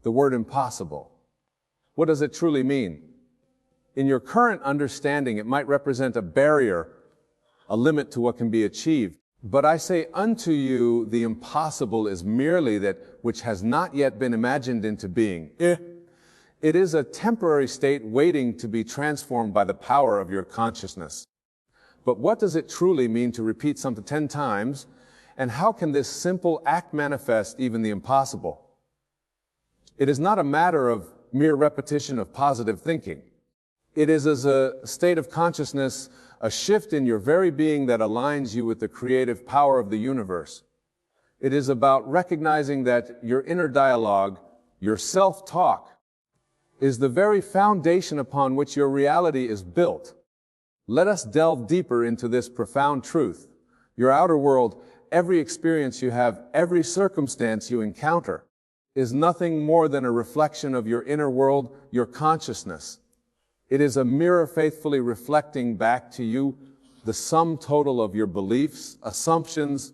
The word impossible. What does it truly mean? In your current understanding, it might represent a barrier, a limit to what can be achieved. But I say unto you, the impossible is merely that which has not yet been imagined into being. It is a temporary state waiting to be transformed by the power of your consciousness. But what does it truly mean to repeat something 10 times? And how can this simple act manifest even the impossible? It is not a matter of mere repetition of positive thinking. It is as a state of consciousness, a shift in your very being that aligns you with the creative power of the universe. It is about recognizing that your inner dialogue, your self-talk, is the very foundation upon which your reality is built. Let us delve deeper into this profound truth. Your outer world, every experience you have, every circumstance you encounter, is nothing more than a reflection of your inner world, your consciousness. It is a mirror faithfully reflecting back to you the sum total of your beliefs, assumptions,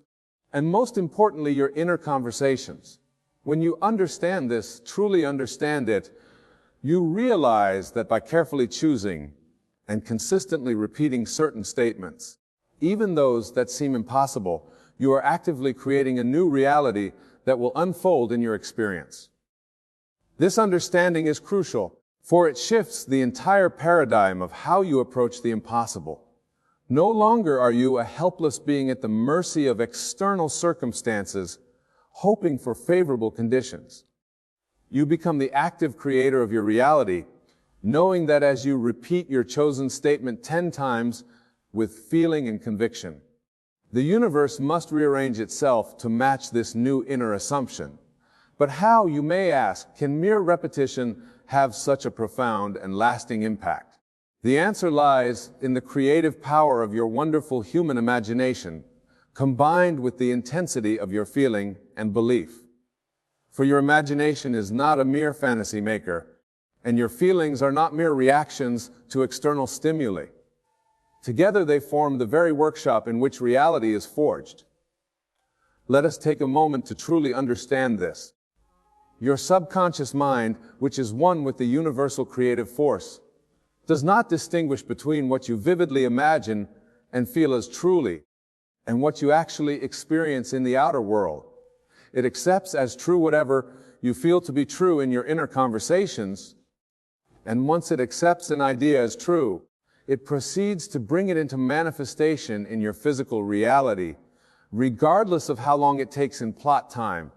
and most importantly, your inner conversations. When you understand this, truly understand it, you realize that by carefully choosing and consistently repeating certain statements, even those that seem impossible, you are actively creating a new reality that will unfold in your experience. This understanding is crucial, for it shifts the entire paradigm of how you approach the impossible. No longer are you a helpless being at the mercy of external circumstances, hoping for favorable conditions. You become the active creator of your reality, knowing that as you repeat your chosen statement 10 times with feeling and conviction, the universe must rearrange itself to match this new inner assumption. But how, you may ask, can mere repetition have such a profound and lasting impact? The answer lies in the creative power of your wonderful human imagination, combined with the intensity of your feeling and belief. For your imagination is not a mere fantasy maker, and your feelings are not mere reactions to external stimuli. Together they form the very workshop in which reality is forged. Let us take a moment to truly understand this. Your subconscious mind, which is one with the universal creative force, does not distinguish between what you vividly imagine and feel as truly, and what you actually experience in the outer world. It accepts as true whatever you feel to be true in your inner conversations, and once it accepts an idea as true, it proceeds to bring it into manifestation in your physical reality, regardless of how long it takes in plot time,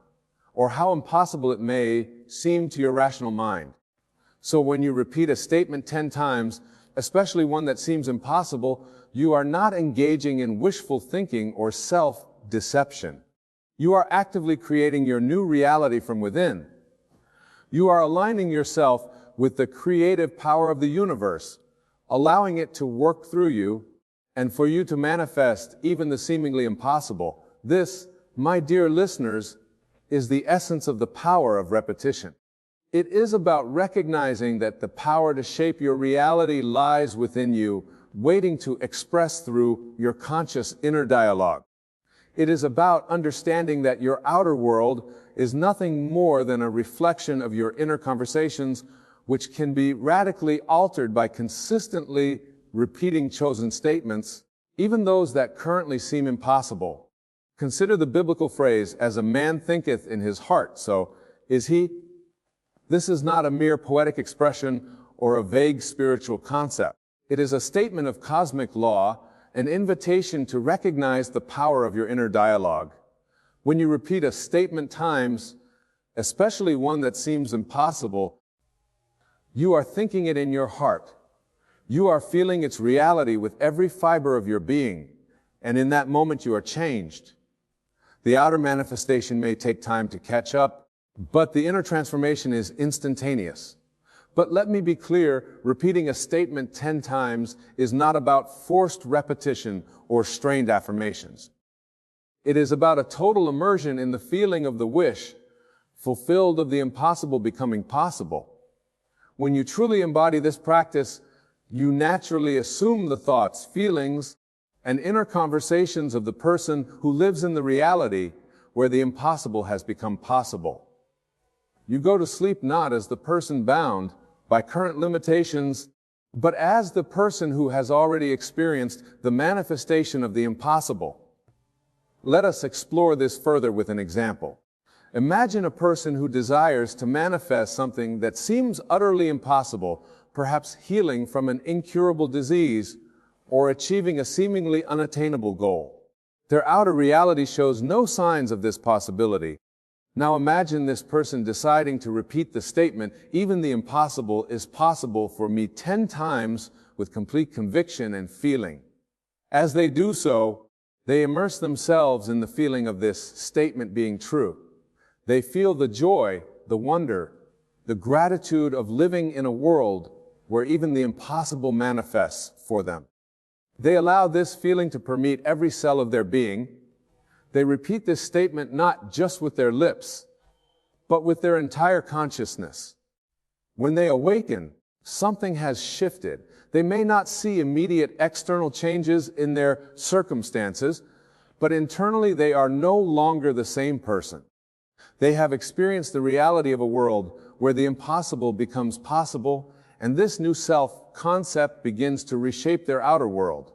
or how impossible it may seem to your rational mind. So when you repeat a statement 10 times, especially one that seems impossible, you are not engaging in wishful thinking or self-deception. You are actively creating your new reality from within. You are aligning yourself with the creative power of the universe, allowing it to work through you and for you to manifest even the seemingly impossible. This, my dear listeners, is the essence of the power of repetition. It is about recognizing that the power to shape your reality lies within you, waiting to express through your conscious inner dialogue. It is about understanding that your outer world is nothing more than a reflection of your inner conversations, which can be radically altered by consistently repeating chosen statements, even those that currently seem impossible. Consider the biblical phrase, "As a man thinketh in his heart, so is he." This is not a mere poetic expression or a vague spiritual concept. It is a statement of cosmic law, an invitation to recognize the power of your inner dialogue. When you repeat a statement times, especially one that seems impossible, you are thinking it in your heart. You are feeling its reality with every fiber of your being, and in that moment you are changed. The outer manifestation may take time to catch up, but the inner transformation is instantaneous. But let me be clear, repeating a statement 10 times is not about forced repetition or strained affirmations. It is about a total immersion in the feeling of the wish, fulfilled of the impossible becoming possible. When you truly embody this practice, you naturally assume the thoughts, feelings, and inner conversations of the person who lives in the reality where the impossible has become possible. You go to sleep not as the person bound by current limitations, but as the person who has already experienced the manifestation of the impossible. Let us explore this further with an example. Imagine a person who desires to manifest something that seems utterly impossible, perhaps healing from an incurable disease or achieving a seemingly unattainable goal. Their outer reality shows no signs of this possibility. Now imagine this person deciding to repeat the statement, "Even the impossible is possible for me," 10 times with complete conviction and feeling. As they do so, they immerse themselves in the feeling of this statement being true. They feel the joy, the wonder, the gratitude of living in a world where even the impossible manifests for them. They allow this feeling to permeate every cell of their being. They repeat this statement not just with their lips, but with their entire consciousness. When they awaken, something has shifted. They may not see immediate external changes in their circumstances, but internally they are no longer the same person. They have experienced the reality of a world where the impossible becomes possible, and this new self-concept begins to reshape their outer world.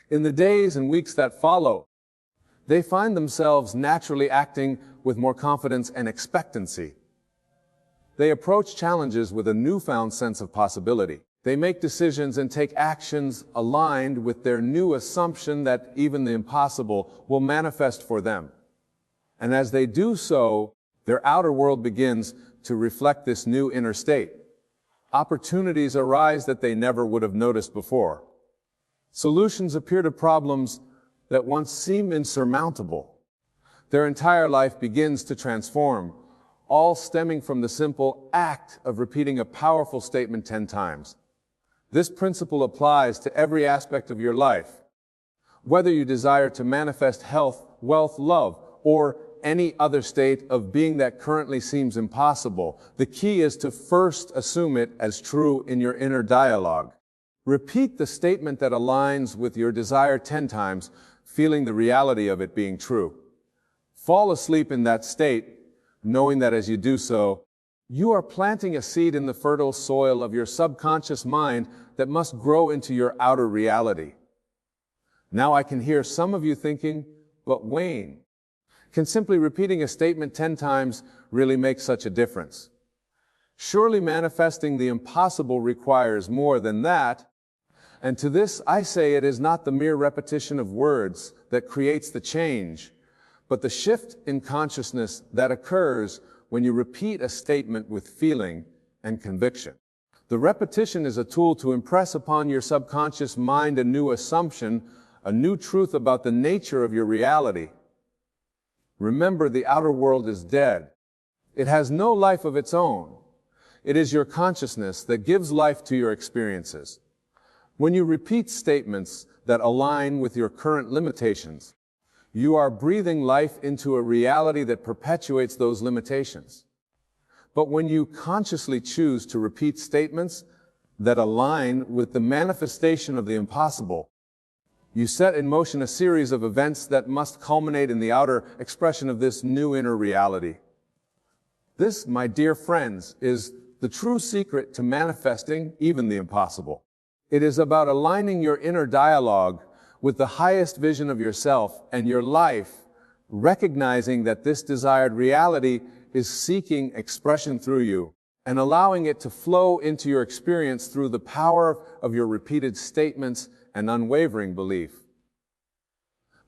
In the days and weeks that follow, they find themselves naturally acting with more confidence and expectancy. They approach challenges with a newfound sense of possibility. They make decisions and take actions aligned with their new assumption that even the impossible will manifest for them. And as they do so, their outer world begins to reflect this new inner state. Opportunities arise that they never would have noticed before. Solutions appear to problems that once seemed insurmountable. Their entire life begins to transform, all stemming from the simple act of repeating a powerful statement 10 times. This principle applies to every aspect of your life. Whether you desire to manifest health, wealth, love, or any other state of being that currently seems impossible, the key is to first assume it as true in your inner dialogue. Repeat the statement that aligns with your desire 10 times, feeling the reality of it being true. Fall asleep in that state, knowing that as you do so, you are planting a seed in the fertile soil of your subconscious mind that must grow into your outer reality. Now I can hear some of you thinking, "But Wayne, can simply repeating a statement 10 times really make such a difference? Surely manifesting the impossible requires more than that." And to this I say it is not the mere repetition of words that creates the change, but the shift in consciousness that occurs when you repeat a statement with feeling and conviction. The repetition is a tool to impress upon your subconscious mind a new assumption, a new truth about the nature of your reality. Remember, the outer world is dead. It has no life of its own. It is your consciousness that gives life to your experiences. When you repeat statements that align with your current limitations, you are breathing life into a reality that perpetuates those limitations. But when you consciously choose to repeat statements that align with the manifestation of the impossible, you set in motion a series of events that must culminate in the outer expression of this new inner reality. This, my dear friends, is the true secret to manifesting even the impossible. It is about aligning your inner dialogue with the highest vision of yourself and your life, recognizing that this desired reality is seeking expression through you, and allowing it to flow into your experience through the power of your repeated statements and unwavering belief.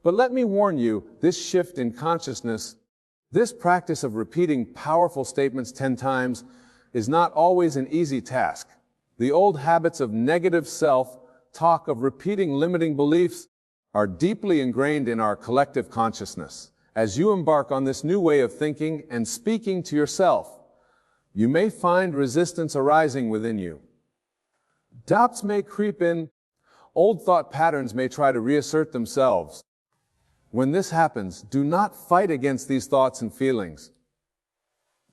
But let me warn you, this shift in consciousness, this practice of repeating powerful statements 10 times, is not always an easy task. The old habits of negative self-talk, of repeating limiting beliefs, are deeply ingrained in our collective consciousness. As you embark on this new way of thinking and speaking to yourself, you may find resistance arising within you. Doubts may creep in. Old thought patterns may try to reassert themselves. When this happens, do not fight against these thoughts and feelings.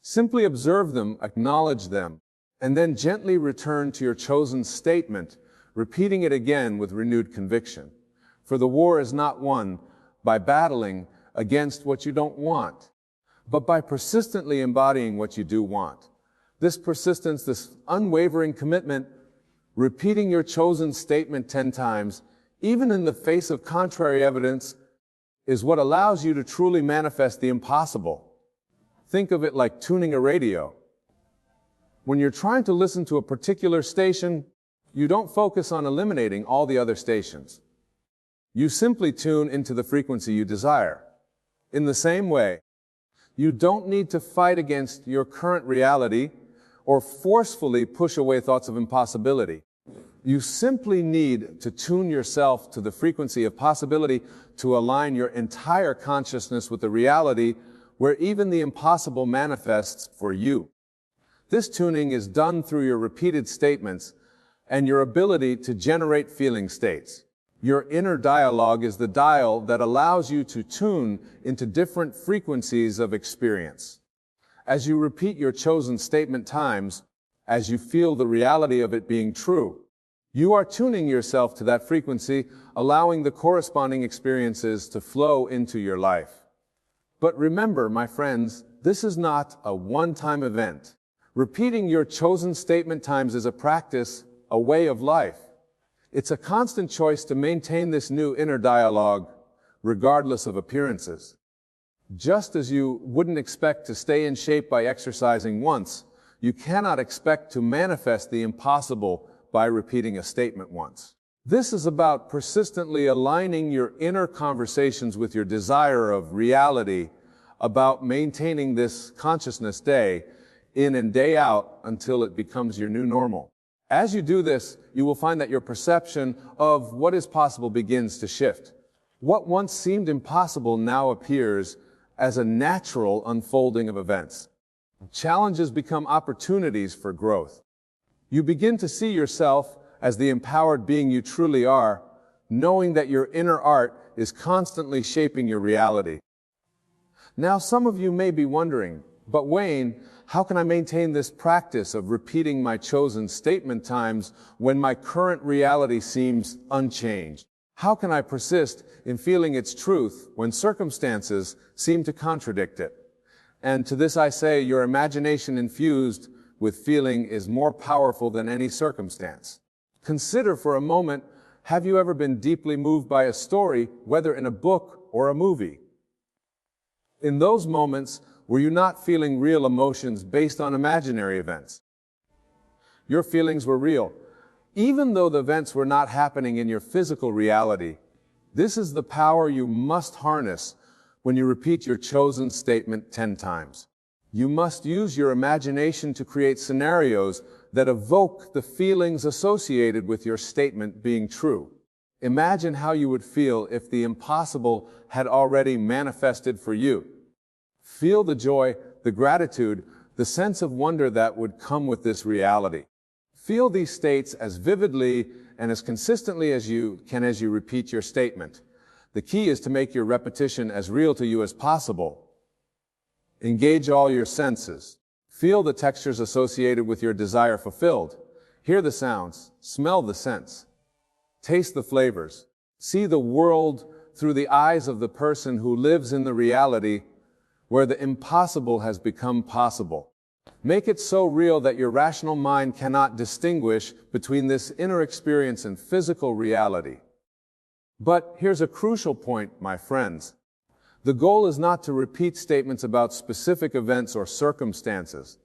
Simply observe them, acknowledge them, and then gently return to your chosen statement, repeating it again with renewed conviction. For the war is not won by battling against what you don't want, but by persistently embodying what you do want. This persistence, this unwavering commitment, repeating your chosen statement 10 times, even in the face of contrary evidence, is what allows you to truly manifest the impossible. Think of it like tuning a radio. When you're trying to listen to a particular station, you don't focus on eliminating all the other stations. You simply tune into the frequency you desire. In the same way, you don't need to fight against your current reality or forcefully push away thoughts of impossibility. You simply need to tune yourself to the frequency of possibility to align your entire consciousness with the reality where even the impossible manifests for you. This tuning is done through your repeated statements and your ability to generate feeling states. Your inner dialogue is the dial that allows you to tune into different frequencies of experience. As you repeat your chosen statement times, as you feel the reality of it being true, you are tuning yourself to that frequency, allowing the corresponding experiences to flow into your life. But remember, my friends, this is not a one-time event. Repeating your chosen statement times is a practice, a way of life. It's a constant choice to maintain this new inner dialogue, regardless of appearances. Just as you wouldn't expect to stay in shape by exercising once, you cannot expect to manifest the impossible by repeating a statement once. This is about persistently aligning your inner conversations with your desire of reality, about maintaining this consciousness day in and day out until it becomes your new normal. As you do this, you will find that your perception of what is possible begins to shift. What once seemed impossible now appears as a natural unfolding of events. Challenges become opportunities for growth. You begin to see yourself as the empowered being you truly are, knowing that your inner art is constantly shaping your reality. Now, some of you may be wondering, but Wayne, how can I maintain this practice of repeating my chosen statement times when my current reality seems unchanged? How can I persist in feeling its truth when circumstances seem to contradict it? And to this I say, your imagination infused with feeling is more powerful than any circumstance. Consider for a moment, have you ever been deeply moved by a story, whether in a book or a movie? In those moments, were you not feeling real emotions based on imaginary events? Your feelings were real, even though the events were not happening in your physical reality. This is the power you must harness when you repeat your chosen statement 10 times. You must use your imagination to create scenarios that evoke the feelings associated with your statement being true. Imagine how you would feel if the impossible had already manifested for you. Feel the joy, the gratitude, the sense of wonder that would come with this reality. Feel these states as vividly and as consistently as you can as you repeat your statement. The key is to make your repetition as real to you as possible. Engage all your senses. Feel the textures associated with your desire fulfilled. Hear the sounds. Smell the scents. Taste the flavors. See the world through the eyes of the person who lives in the reality where the impossible has become possible. Make it so real that your rational mind cannot distinguish between this inner experience and physical reality. But here's a crucial point, my friends. The goal is not to repeat statements about specific events or circumstances.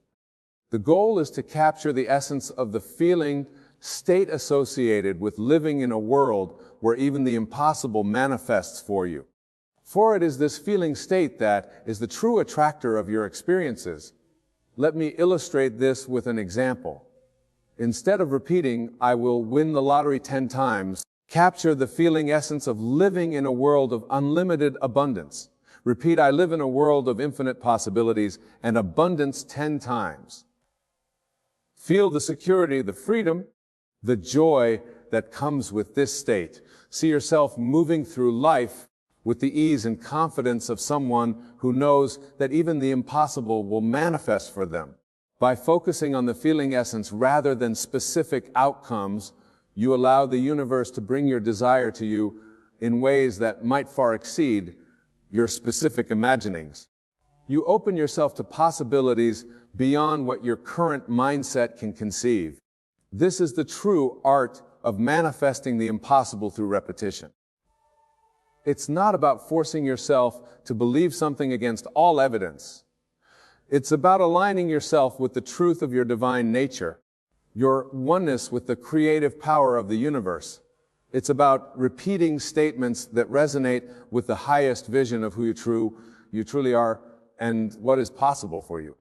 The goal is to capture the essence of the feeling state associated with living in a world where even the impossible manifests for you. For it is this feeling state that is the true attractor of your experiences. Let me illustrate this with an example. Instead of repeating, "I will win the lottery 10 times, capture the feeling essence of living in a world of unlimited abundance. Repeat, "I live in a world of infinite possibilities and abundance 10 times. Feel the security, the freedom, the joy that comes with this state. See yourself moving through life with the ease and confidence of someone who knows that even the impossible will manifest for them. By focusing on the feeling essence rather than specific outcomes, you allow the universe to bring your desire to you in ways that might far exceed your specific imaginings. You open yourself to possibilities beyond what your current mindset can conceive. This is the true art of manifesting the impossible through repetition. It's not about forcing yourself to believe something against all evidence. It's about aligning yourself with the truth of your divine nature, your oneness with the creative power of the universe. It's about repeating statements that resonate with the highest vision of who you truly are and what is possible for you.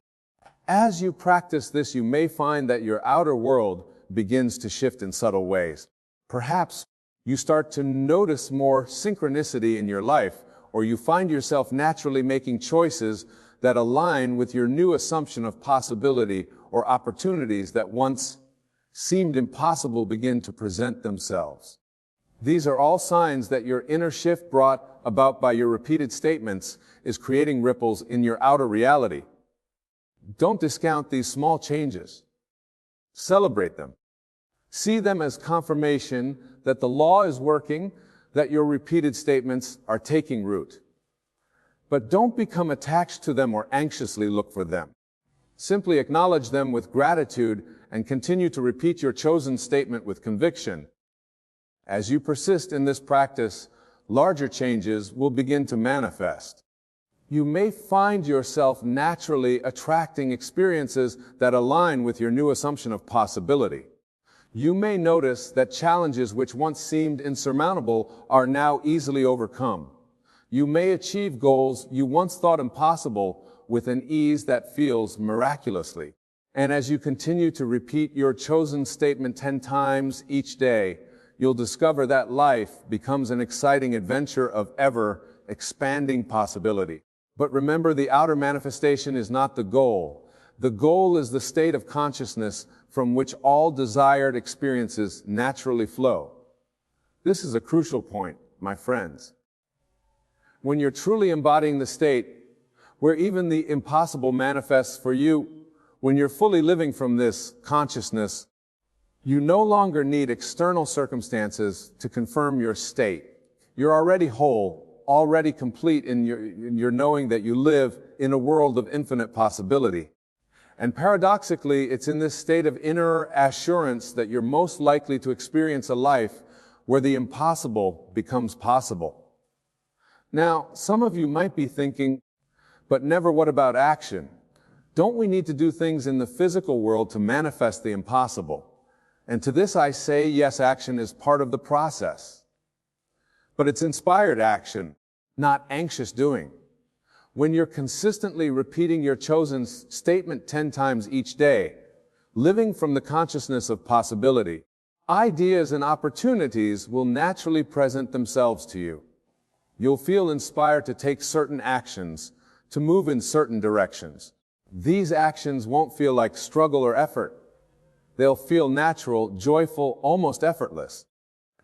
As you practice this, you may find that your outer world begins to shift in subtle ways. Perhaps you start to notice more synchronicity in your life, or you find yourself naturally making choices that align with your new assumption of possibility, or opportunities that once seemed impossible begin to present themselves. These are all signs that your inner shift brought about by your repeated statements is creating ripples in your outer reality. Don't discount these small changes. Celebrate them. See them as confirmation that the law is working, that your repeated statements are taking root. But don't become attached to them or anxiously look for them. Simply acknowledge them with gratitude and continue to repeat your chosen statement with conviction. As you persist in this practice, larger changes will begin to manifest. You may find yourself naturally attracting experiences that align with your new assumption of possibility. You may notice that challenges which once seemed insurmountable are now easily overcome. You may achieve goals you once thought impossible with an ease that feels miraculously. And as you continue to repeat your chosen statement 10 times each day, you'll discover that life becomes an exciting adventure of ever-expanding possibility. But remember, the outer manifestation is not the goal. The goal is the state of consciousness from which all desired experiences naturally flow. This is a crucial point, my friends. When you're truly embodying the state where even the impossible manifests for you, when you're fully living from this consciousness, you no longer need external circumstances to confirm your state. You're already whole, already complete in your knowing that you live in a world of infinite possibility. And paradoxically, it's in this state of inner assurance that you're most likely to experience a life where the impossible becomes possible. Now, some of you might be thinking, but never, what about action? Don't we need to do things in the physical world to manifest the impossible? And to this I say, yes, action is part of the process. But it's inspired action, not anxious doing. When you're consistently repeating your chosen statement 10 times each day, living from the consciousness of possibility, ideas and opportunities will naturally present themselves to you. You'll feel inspired to take certain actions, to move in certain directions. These actions won't feel like struggle or effort. They'll feel natural, joyful, almost effortless.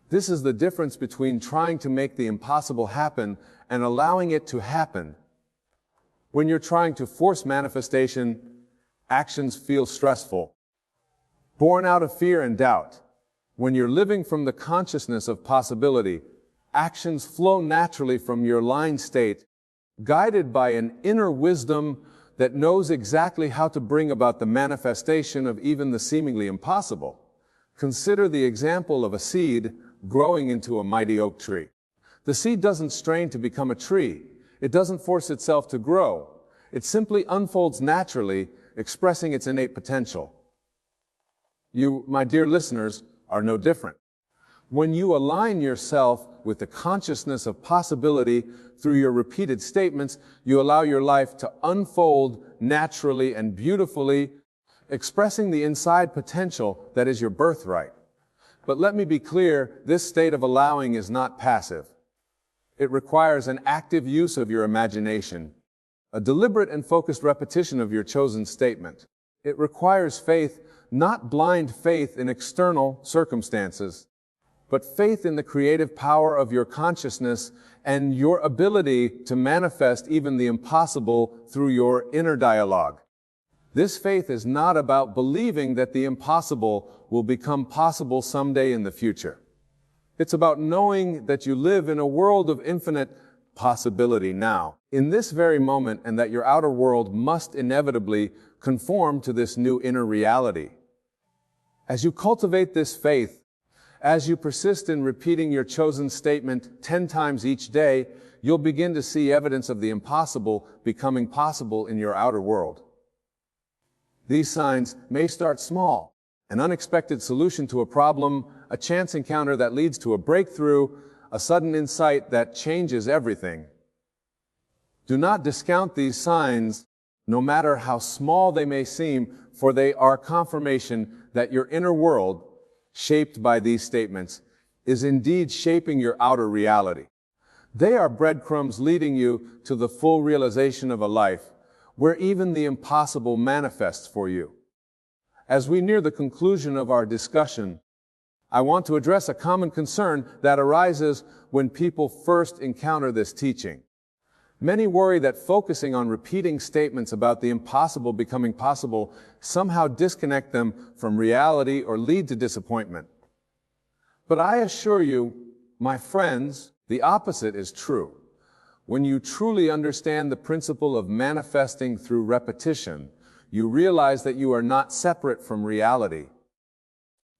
This is the difference between trying to make the impossible happen and allowing it to happen. When you're trying to force manifestation, actions feel stressful, born out of fear and doubt. When you're living from the consciousness of possibility, actions flow naturally from your aligned state, guided by an inner wisdom that knows exactly how to bring about the manifestation of even the seemingly impossible. Consider the example of a seed growing into a mighty oak tree. The seed doesn't strain to become a tree. It doesn't force itself to grow. It simply unfolds naturally, expressing its innate potential. You, my dear listeners, are no different. When you align yourself with the consciousness of possibility through your repeated statements, you allow your life to unfold naturally and beautifully, expressing the inside potential that is your birthright. But let me be clear, this state of allowing is not passive. It requires an active use of your imagination, a deliberate and focused repetition of your chosen statement. It requires faith, not blind faith in external circumstances, but faith in the creative power of your consciousness and your ability to manifest even the impossible through your inner dialogue. This faith is not about believing that the impossible will become possible someday in the future. It's about knowing that you live in a world of infinite possibility now, in this very moment, and that your outer world must inevitably conform to this new inner reality. As you cultivate this faith, as you persist in repeating your chosen statement 10 times each day, you'll begin to see evidence of the impossible becoming possible in your outer world. These signs may start small: an unexpected solution to a problem, a chance encounter that leads to a breakthrough, a sudden insight that changes everything. Do not discount these signs, no matter how small they may seem, for they are confirmation that your inner world, shaped by these statements, is indeed shaping your outer reality. They are breadcrumbs leading you to the full realization of a life where even the impossible manifests for you. As we near the conclusion of our discussion, I want to address a common concern that arises when people first encounter this teaching. Many worry that focusing on repeating statements about the impossible becoming possible somehow disconnect them from reality or lead to disappointment. But I assure you, my friends, the opposite is true. When you truly understand the principle of manifesting through repetition, you realize that you are not separate from reality.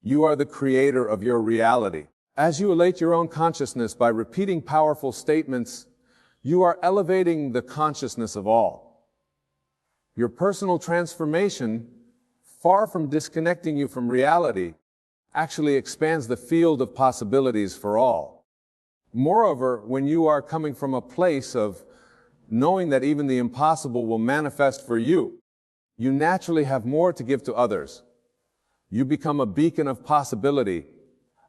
You are the creator of your reality. As you elate your own consciousness by repeating powerful statements, you are elevating the consciousness of all. Your personal transformation, far from disconnecting you from reality, actually expands the field of possibilities for all. Moreover, when you are coming from a place of knowing that even the impossible will manifest for you, you naturally have more to give to others. You become a beacon of possibility,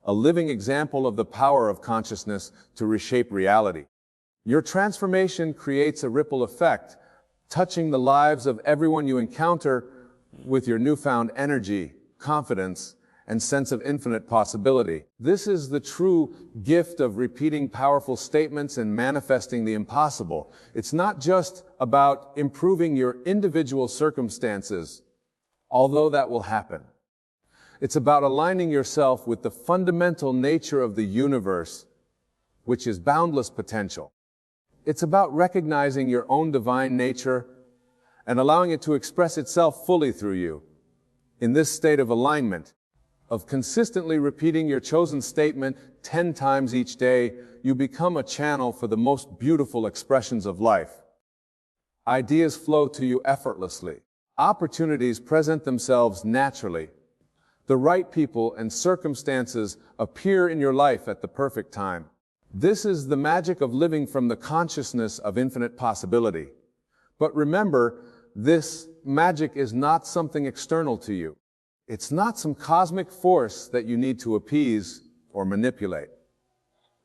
a living example of the power of consciousness to reshape reality. Your transformation creates a ripple effect, touching the lives of everyone you encounter with your newfound energy, confidence, and sense of infinite possibility. This is the true gift of repeating powerful statements and manifesting the impossible. It's not just about improving your individual circumstances, although that will happen. It's about aligning yourself with the fundamental nature of the universe, which is boundless potential. It's about recognizing your own divine nature and allowing it to express itself fully through you. In this state of alignment, of consistently repeating your chosen statement 10 times each day, you become a channel for the most beautiful expressions of life. Ideas flow to you effortlessly. Opportunities present themselves naturally. The right people and circumstances appear in your life at the perfect time. This is the magic of living from the consciousness of infinite possibility. But remember, this magic is not something external to you. It's not some cosmic force that you need to appease or manipulate.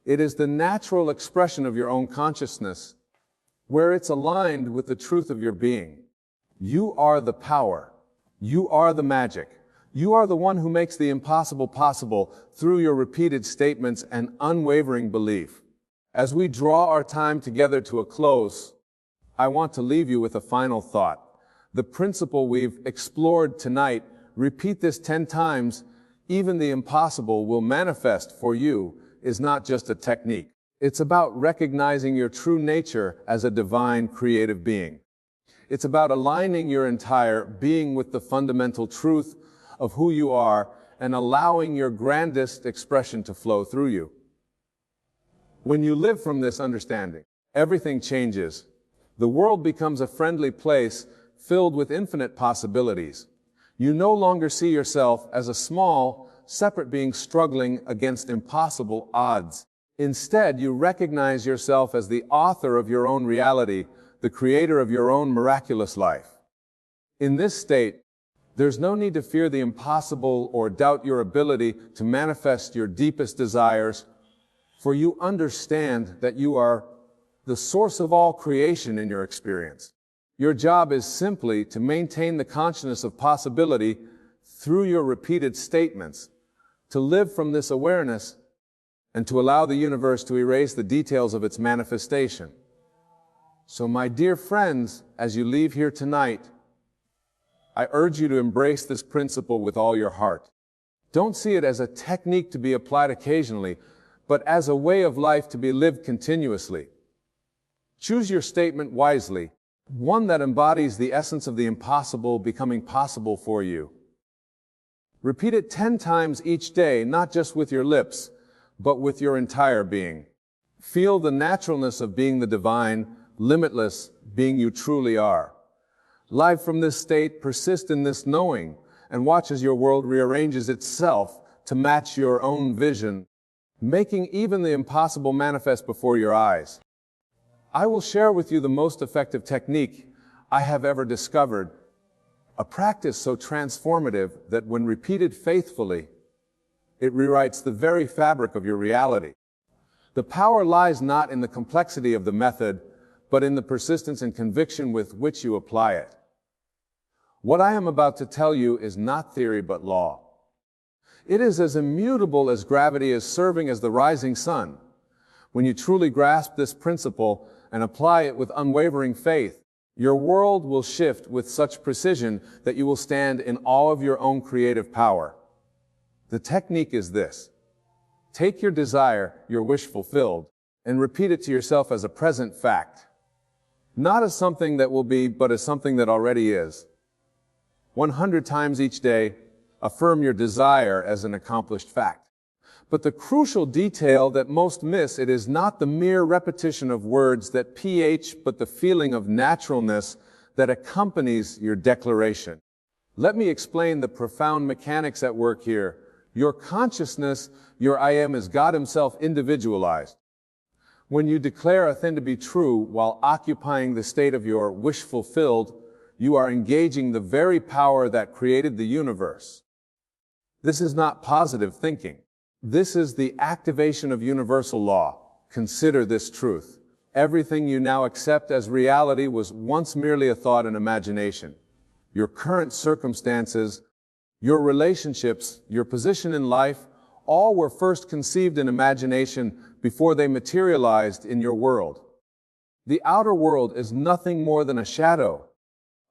It is the natural expression of your own consciousness, where it's aligned with the truth of your being. You are the power. You are the magic. You are the one who makes the impossible possible through your repeated statements and unwavering belief. As we draw our time together to a close, I want to leave you with a final thought. The principle we've explored tonight, repeat this 10 times, even the impossible will manifest for you, is not just a technique. It's about recognizing your true nature as a divine creative being. It's about aligning your entire being with the fundamental truth of who you are and allowing your grandest expression to flow through you. When you live from this understanding, everything changes. The world becomes a friendly place filled with infinite possibilities. You no longer see yourself as a small, separate being struggling against impossible odds. Instead, you recognize yourself as the author of your own reality, the creator of your own miraculous life. In this state, there's no need to fear the impossible or doubt your ability to manifest your deepest desires, for you understand that you are the source of all creation in your experience. Your job is simply to maintain the consciousness of possibility through your repeated statements, to live from this awareness, and to allow the universe to erase the details of its manifestation. So, my dear friends, as you leave here tonight, I urge you to embrace this principle with all your heart. Don't see it as a technique to be applied occasionally, but as a way of life to be lived continuously. Choose your statement wisely, one that embodies the essence of the impossible becoming possible for you. Repeat it 10 times each day, not just with your lips, but with your entire being. Feel the naturalness of being the divine, limitless being you truly are. Live from this state, persist in this knowing, and watch as your world rearranges itself to match your own vision, making even the impossible manifest before your eyes. I will share with you the most effective technique I have ever discovered, a practice so transformative that when repeated faithfully, it rewrites the very fabric of your reality. The power lies not in the complexity of the method, but in the persistence and conviction with which you apply it. What I am about to tell you is not theory but law. It is as immutable as gravity is serving as the rising sun. When you truly grasp this principle and apply it with unwavering faith, your world will shift with such precision that you will stand in awe of your own creative power. The technique is this. Take your desire, your wish fulfilled, and repeat it to yourself as a present fact. Not as something that will be, but as something that already is. 100 times each day, affirm your desire as an accomplished fact. But the crucial detail that most miss, it is not the mere repetition of words that but the feeling of naturalness that accompanies your declaration. Let me explain the profound mechanics at work here. Your consciousness, your I am, is God Himself individualized. When you declare a thing to be true while occupying the state of your wish fulfilled, you are engaging the very power that created the universe. This is not positive thinking. This is the activation of universal law. Consider this truth. Everything you now accept as reality was once merely a thought and imagination. Your current circumstances, your relationships, your position in life, all were first conceived in imagination before they materialized in your world. The outer world is nothing more than a shadow,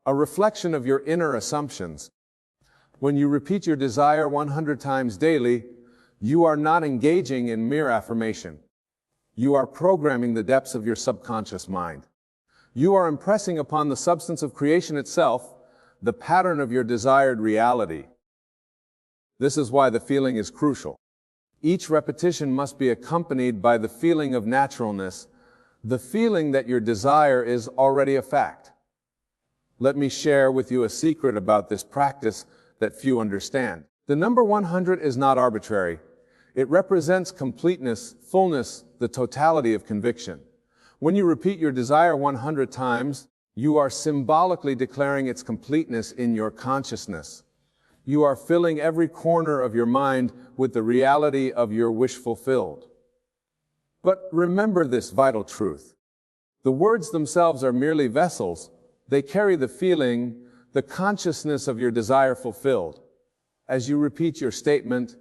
a reflection of your inner assumptions. When you repeat your desire 100 times daily, you are not engaging in mere affirmation. You are programming the depths of your subconscious mind. You are impressing upon the substance of creation itself the pattern of your desired reality. This is why the feeling is crucial. Each repetition must be accompanied by the feeling of naturalness, the feeling that your desire is already a fact. Let me share with you a secret about this practice that few understand. The number 100 is not arbitrary. It represents completeness, fullness, the totality of conviction. When you repeat your desire 100 times, you are symbolically declaring its completeness in your consciousness. You are filling every corner of your mind with the reality of your wish fulfilled. But remember this vital truth. The words themselves are merely vessels. They carry the feeling, the consciousness of your desire fulfilled. As you repeat your statement,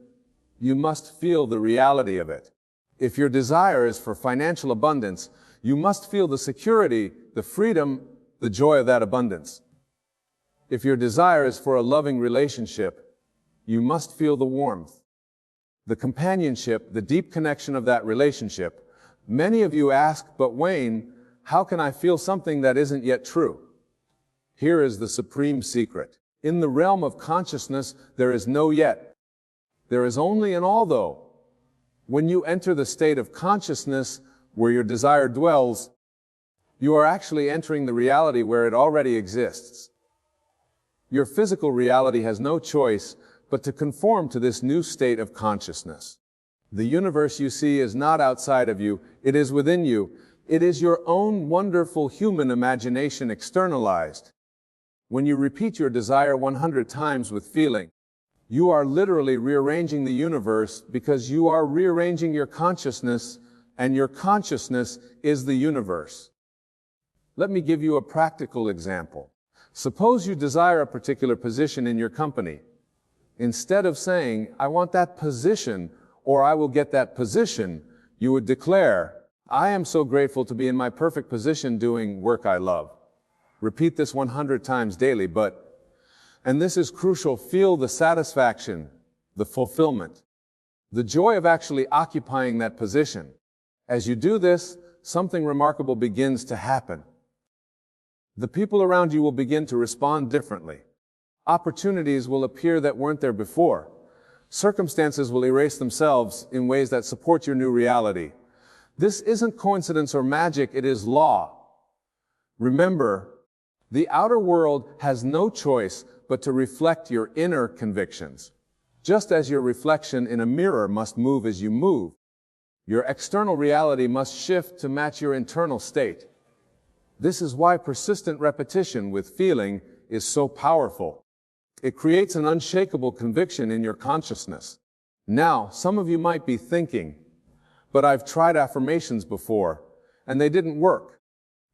you must feel the reality of it. If your desire is for financial abundance, you must feel the security, the freedom, the joy of that abundance. If your desire is for a loving relationship, you must feel the warmth, the companionship, the deep connection of that relationship. Many of you ask, but Wayne, how can I feel something that isn't yet true? Here is the supreme secret. In the realm of consciousness, there is no yet. There is only an although. When you enter the state of consciousness where your desire dwells, you are actually entering the reality where it already exists. Your physical reality has no choice but to conform to this new state of consciousness. The universe you see is not outside of you, it is within you. It is your own wonderful human imagination externalized. When you repeat your desire 100 times with feeling, you are literally rearranging the universe because you are rearranging your consciousness, and your consciousness is the universe. Let me give you a practical example. Suppose you desire a particular position in your company. Instead of saying, I want that position, or I will get that position, you would declare, I am so grateful to be in my perfect position doing work I love. Repeat this 100 times daily, and this is crucial, feel the satisfaction, the fulfillment, the joy of actually occupying that position. As you do this, something remarkable begins to happen. The people around you will begin to respond differently. Opportunities will appear that weren't there before. Circumstances will erase themselves in ways that support your new reality. This isn't coincidence or magic, it is law. Remember, the outer world has no choice but to reflect your inner convictions. Just as your reflection in a mirror must move as you move, your external reality must shift to match your internal state. This is why persistent repetition with feeling is so powerful. It creates an unshakable conviction in your consciousness. Now, some of you might be thinking, but I've tried affirmations before, and they didn't work.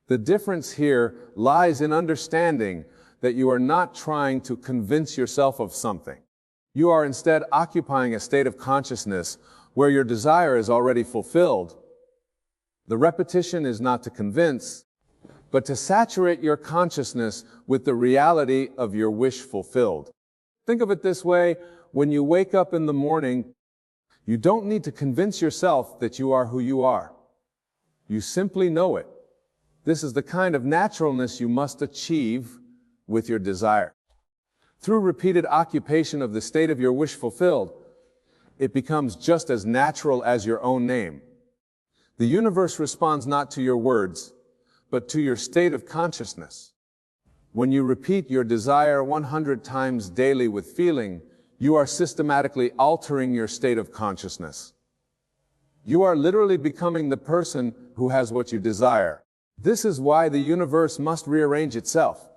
The difference here lies in understanding that you are not trying to convince yourself of something. You are instead occupying a state of consciousness where your desire is already fulfilled. The repetition is not to convince, but to saturate your consciousness with the reality of your wish fulfilled. Think of it this way: when you wake up in the morning, you don't need to convince yourself that you are who you are. You simply know it. This is the kind of naturalness you must achieve with your desire. Through repeated occupation of the state of your wish fulfilled, it becomes just as natural as your own name. The universe responds not to your words, but to your state of consciousness. When you repeat your desire 100 times daily with feeling, you are systematically altering your state of consciousness. You are literally becoming the person who has what you desire. This is why the universe must rearrange itself.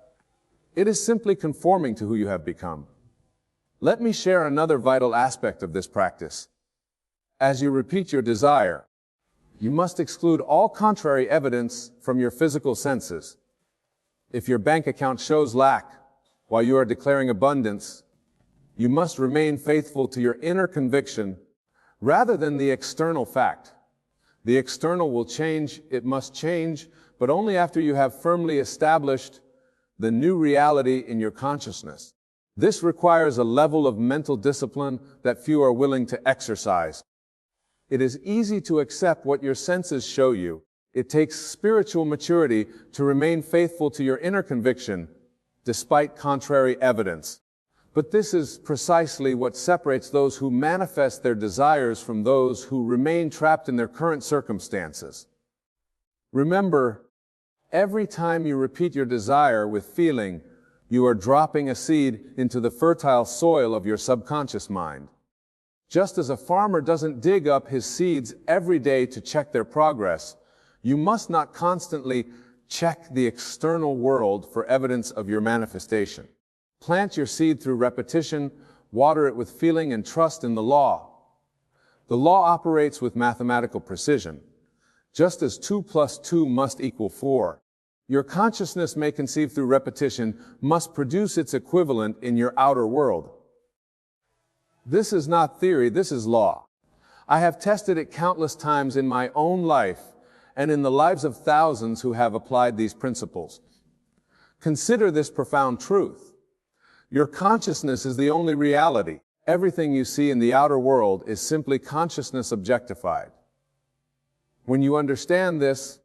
It is simply conforming to who you have become. Let me share another vital aspect of this practice. As you repeat your desire, you must exclude all contrary evidence from your physical senses. If your bank account shows lack while you are declaring abundance, you must remain faithful to your inner conviction rather than the external fact. The external will change, it must change, but only after you have firmly established the new reality in your consciousness. This requires a level of mental discipline that few are willing to exercise. It is easy to accept what your senses show you. It takes spiritual maturity to remain faithful to your inner conviction, despite contrary evidence. But this is precisely what separates those who manifest their desires from those who remain trapped in their current circumstances. Remember, every time you repeat your desire with feeling, you are dropping a seed into the fertile soil of your subconscious mind. Just as a farmer doesn't dig up his seeds every day to check their progress, you must not constantly check the external world for evidence of your manifestation. Plant your seed through repetition, water it with feeling, and trust in the law. The law operates with mathematical precision. Just as 2 plus 2 must equal 4, your consciousness may conceive through repetition must produce its equivalent in your outer world. This is not theory, this is law. I have tested it countless times in my own life and in the lives of thousands who have applied these principles. Consider this profound truth. Your consciousness is the only reality. Everything you see in the outer world is simply consciousness objectified. When you understand this,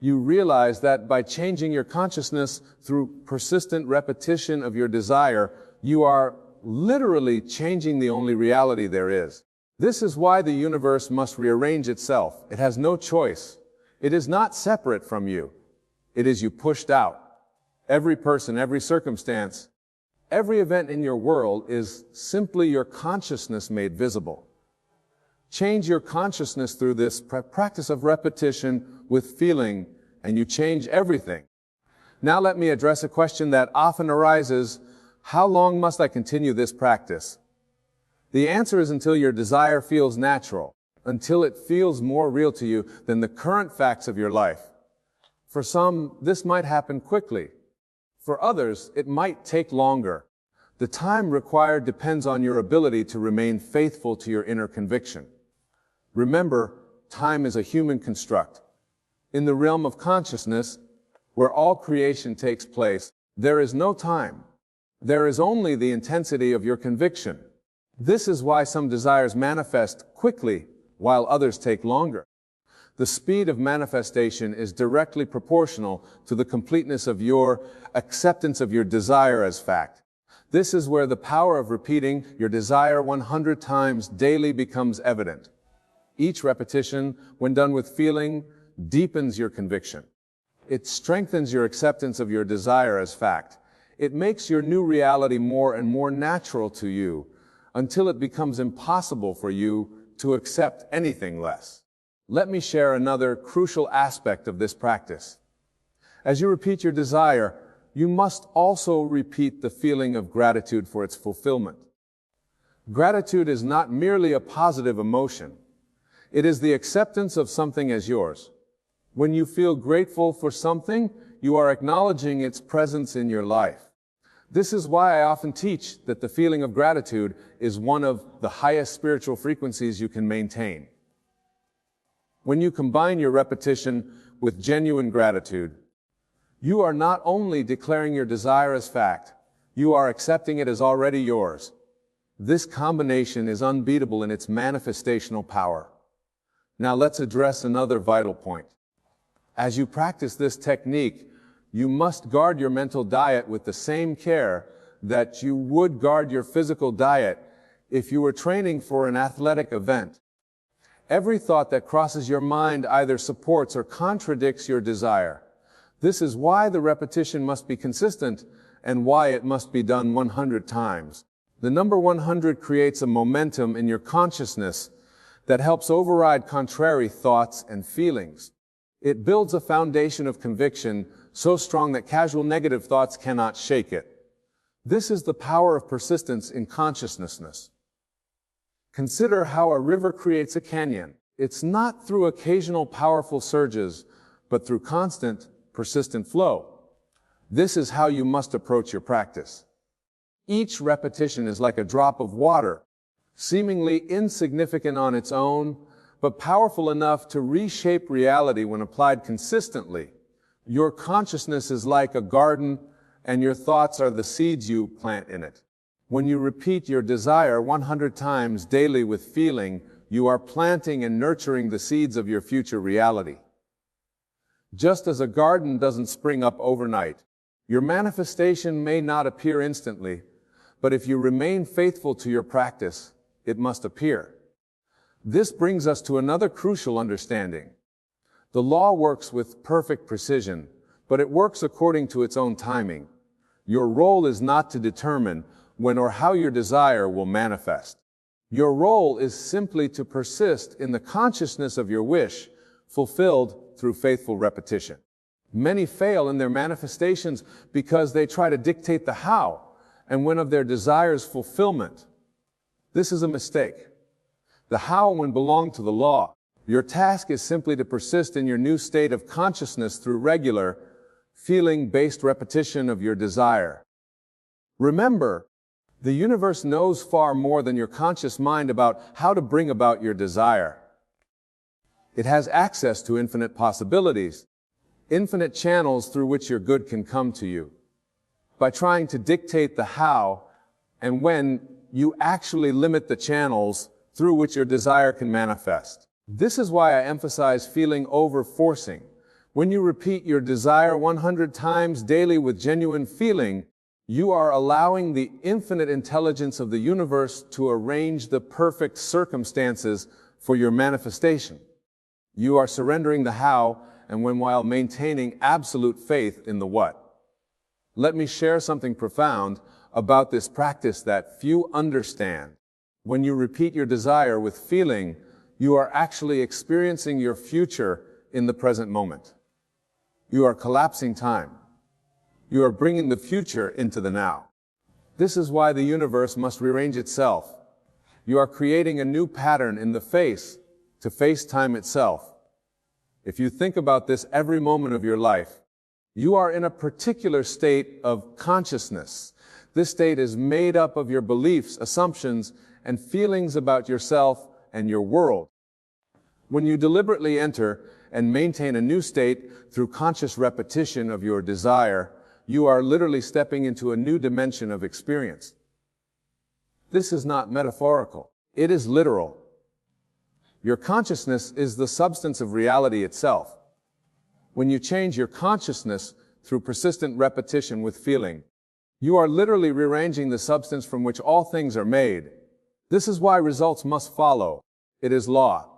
you realize that by changing your consciousness through persistent repetition of your desire, you are literally changing the only reality there is. This is why the universe must rearrange itself. It has no choice. It is not separate from you. It is you pushed out. Every person, every circumstance, every event in your world is simply your consciousness made visible. Change your consciousness through this practice of repetition with feeling, and you change everything. Now let me address a question that often arises: how long must I continue this practice? The answer is until your desire feels natural, until it feels more real to you than the current facts of your life. For some, this might happen quickly. For others, it might take longer. The time required depends on your ability to remain faithful to your inner conviction. Remember, time is a human construct. In the realm of consciousness, where all creation takes place, there is no time. There is only the intensity of your conviction. This is why some desires manifest quickly, while others take longer. The speed of manifestation is directly proportional to the completeness of your acceptance of your desire as fact. This is where the power of repeating your desire 100 times daily becomes evident. Each repetition, when done with feeling, deepens your conviction. It strengthens your acceptance of your desire as fact. It makes your new reality more and more natural to you until it becomes impossible for you to accept anything less. Let me share another crucial aspect of this practice. As you repeat your desire, you must also repeat the feeling of gratitude for its fulfillment. Gratitude is not merely a positive emotion. It is the acceptance of something as yours. When you feel grateful for something, you are acknowledging its presence in your life. This is why I often teach that the feeling of gratitude is one of the highest spiritual frequencies you can maintain. When you combine your repetition with genuine gratitude, you are not only declaring your desire as fact, you are accepting it as already yours. This combination is unbeatable in its manifestational power. Now let's address another vital point. As you practice this technique, you must guard your mental diet with the same care that you would guard your physical diet if you were training for an athletic event. Every thought that crosses your mind either supports or contradicts your desire. This is why the repetition must be consistent and why it must be done 100 times. The number 100 creates a momentum in your consciousness that helps override contrary thoughts and feelings. It builds a foundation of conviction so strong that casual negative thoughts cannot shake it. This is the power of persistence in consciousness. Consider how a river creates a canyon. It's not through occasional powerful surges, but through constant, persistent flow. This is how you must approach your practice. Each repetition is like a drop of water, seemingly insignificant on its own, but powerful enough to reshape reality when applied consistently. Your consciousness is like a garden, and your thoughts are the seeds you plant in it. When you repeat your desire 100 times daily with feeling, you are planting and nurturing the seeds of your future reality. Just as a garden doesn't spring up overnight, your manifestation may not appear instantly, but if you remain faithful to your practice, it must appear. This brings us to another crucial understanding. The law works with perfect precision, but it works according to its own timing. Your role is not to determine when or how your desire will manifest. Your role is simply to persist in the consciousness of your wish, fulfilled through faithful repetition. Many fail in their manifestations because they try to dictate the how and when of their desire's fulfillment. This is a mistake. The how and when belong to the law. Your task is simply to persist in your new state of consciousness through regular, feeling-based repetition of your desire. Remember, the universe knows far more than your conscious mind about how to bring about your desire. It has access to infinite possibilities, infinite channels through which your good can come to you. By trying to dictate the how and when, you actually limit the channels through which your desire can manifest. This is why I emphasize feeling over forcing. When you repeat your desire 100 times daily with genuine feeling, you are allowing the infinite intelligence of the universe to arrange the perfect circumstances for your manifestation. You are surrendering the how and when while maintaining absolute faith in the what. Let me share something profound about this practice that few understand. When you repeat your desire with feeling, you are actually experiencing your future in the present moment. You are collapsing time. You are bringing the future into the now. This is why the universe must rearrange itself. You are creating a new pattern in the face to face time itself. If you think about this every moment of your life, you are in a particular state of consciousness. This state is made up of your beliefs, assumptions, and feelings about yourself and your world. When you deliberately enter and maintain a new state through conscious repetition of your desire, you are literally stepping into a new dimension of experience. This is not metaphorical. It is literal. Your consciousness is the substance of reality itself. When you change your consciousness through persistent repetition with feeling, you are literally rearranging the substance from which all things are made. This is why results must follow. It is law.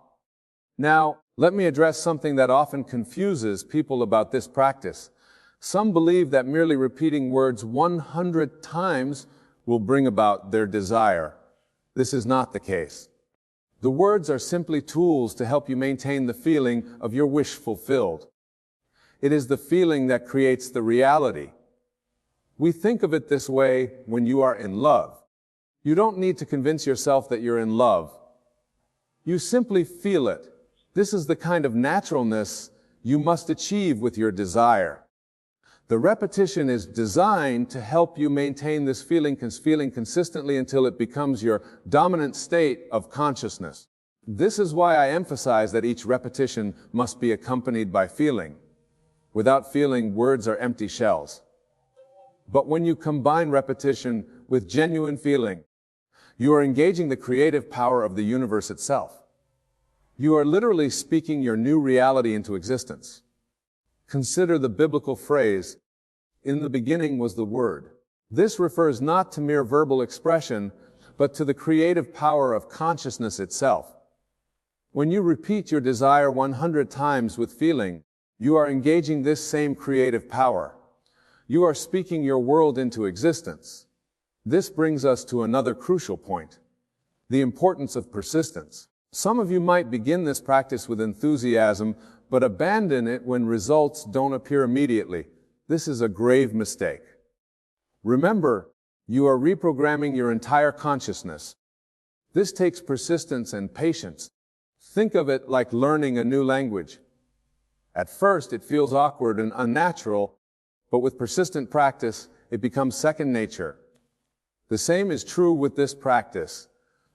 Now, let me address something that often confuses people about this practice. Some believe that merely repeating words 100 times will bring about their desire. This is not the case. The words are simply tools to help you maintain the feeling of your wish fulfilled. It is the feeling that creates the reality. We think of it this way when you are in love. You don't need to convince yourself that you're in love. You simply feel it. This is the kind of naturalness you must achieve with your desire. The repetition is designed to help you maintain this feeling consistently until it becomes your dominant state of consciousness. This is why I emphasize that each repetition must be accompanied by feeling. Without feeling, words are empty shells. But when you combine repetition with genuine feeling, you are engaging the creative power of the universe itself. You are literally speaking your new reality into existence. Consider the biblical phrase, "In the beginning was the Word." This refers not to mere verbal expression, but to the creative power of consciousness itself. When you repeat your desire 100 times with feeling, you are engaging this same creative power. You are speaking your world into existence. This brings us to another crucial point, the importance of persistence. Some of you might begin this practice with enthusiasm, but abandon it when results don't appear immediately. This is a grave mistake. Remember, you are reprogramming your entire consciousness. This takes persistence and patience. Think of it like learning a new language. At first, it feels awkward and unnatural, but with persistent practice, it becomes second nature. The same is true with this practice.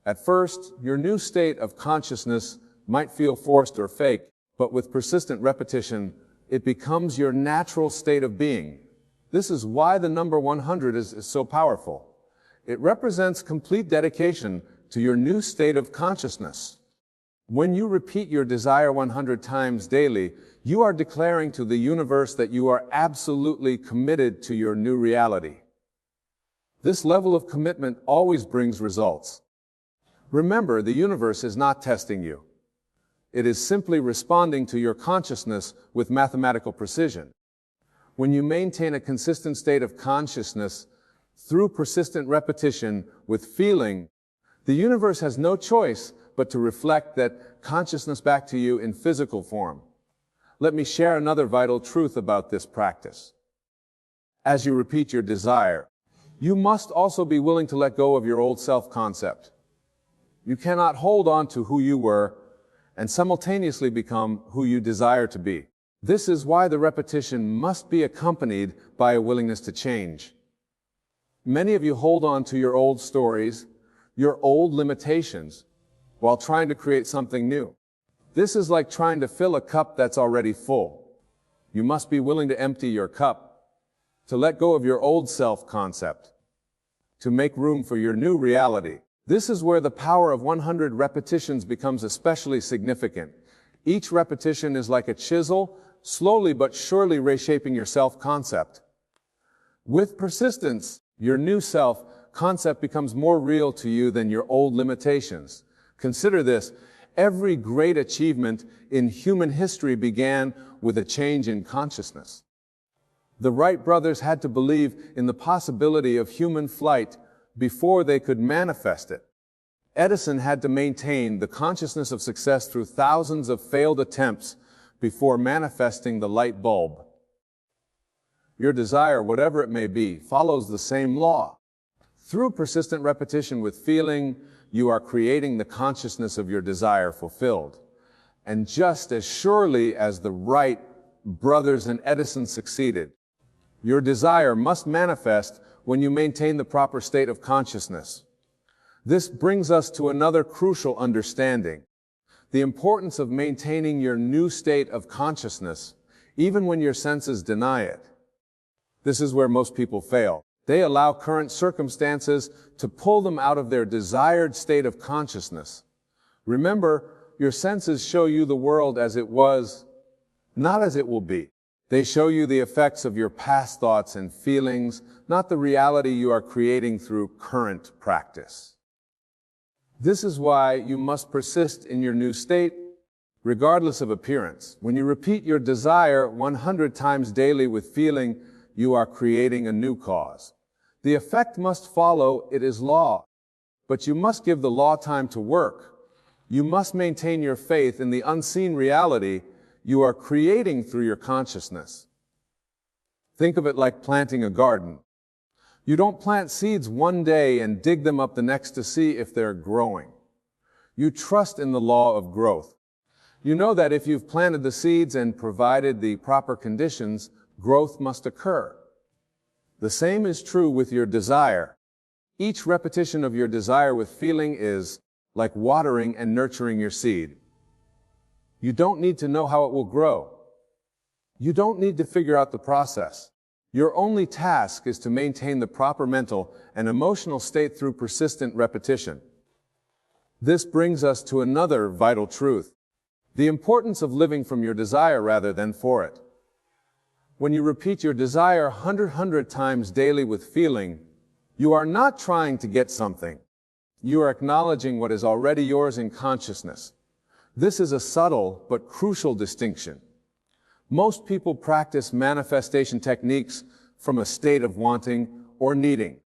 At first, your new state of consciousness might feel forced or fake, but with persistent repetition, it becomes your natural state of being. This is why the number 100 is so powerful. It represents complete dedication to your new state of consciousness. When you repeat your desire 100 times daily, you are declaring to the universe that you are absolutely committed to your new reality. This level of commitment always brings results. Remember, the universe is not testing you. It is simply responding to your consciousness with mathematical precision. When you maintain a consistent state of consciousness through persistent repetition with feeling, the universe has no choice but to reflect that consciousness back to you in physical form. Let me share another vital truth about this practice. As you repeat your desire, you must also be willing to let go of your old self-concept. You cannot hold on to who you were and simultaneously become who you desire to be. This is why the repetition must be accompanied by a willingness to change. Many of you hold on to your old stories, your old limitations, while trying to create something new. This is like trying to fill a cup that's already full. You must be willing to empty your cup, to let go of your old self-concept, to make room for your new reality. This is where the power of 100 repetitions becomes especially significant. Each repetition is like a chisel, slowly but surely reshaping your self-concept. With persistence, your new self-concept becomes more real to you than your old limitations. Consider this: every great achievement in human history began with a change in consciousness. The Wright brothers had to believe in the possibility of human flight before they could manifest it. Edison had to maintain the consciousness of success through thousands of failed attempts before manifesting the light bulb. Your desire, whatever it may be, follows the same law. Through persistent repetition with feeling, you are creating the consciousness of your desire fulfilled. And just as surely as the Wright brothers and Edison succeeded, your desire must manifest when you maintain the proper state of consciousness. This brings us to another crucial understanding: the importance of maintaining your new state of consciousness, even when your senses deny it. This is where most people fail. They allow current circumstances to pull them out of their desired state of consciousness. Remember, Your senses show you the world as it was, not as it will be. They show you the effects of your past thoughts and feelings, not the reality you are creating through current practice. This is why you must persist in your new state, regardless of appearance. When you repeat your desire 100 times daily with feeling, you are creating a new cause. The effect must follow, it is law. But you must give the law time to work. You must maintain your faith in the unseen reality you are creating through your consciousness. Think of it like planting a garden. You don't plant seeds one day and dig them up the next to see if they're growing. You trust in the law of growth. You know that if you've planted the seeds and provided the proper conditions, growth must occur. The same is true with your desire. Each repetition of your desire with feeling is like watering and nurturing your seed. You don't need to know how it will grow. You don't need to figure out the process. Your only task is to maintain the proper mental and emotional state through persistent repetition. This brings us to another vital truth: the importance of living from your desire rather than for it. When you repeat your desire 100 times daily with feeling, you are not trying to get something. You are acknowledging what is already yours in consciousness. This is a subtle but crucial distinction. Most people practice manifestation techniques from a state of wanting or needing.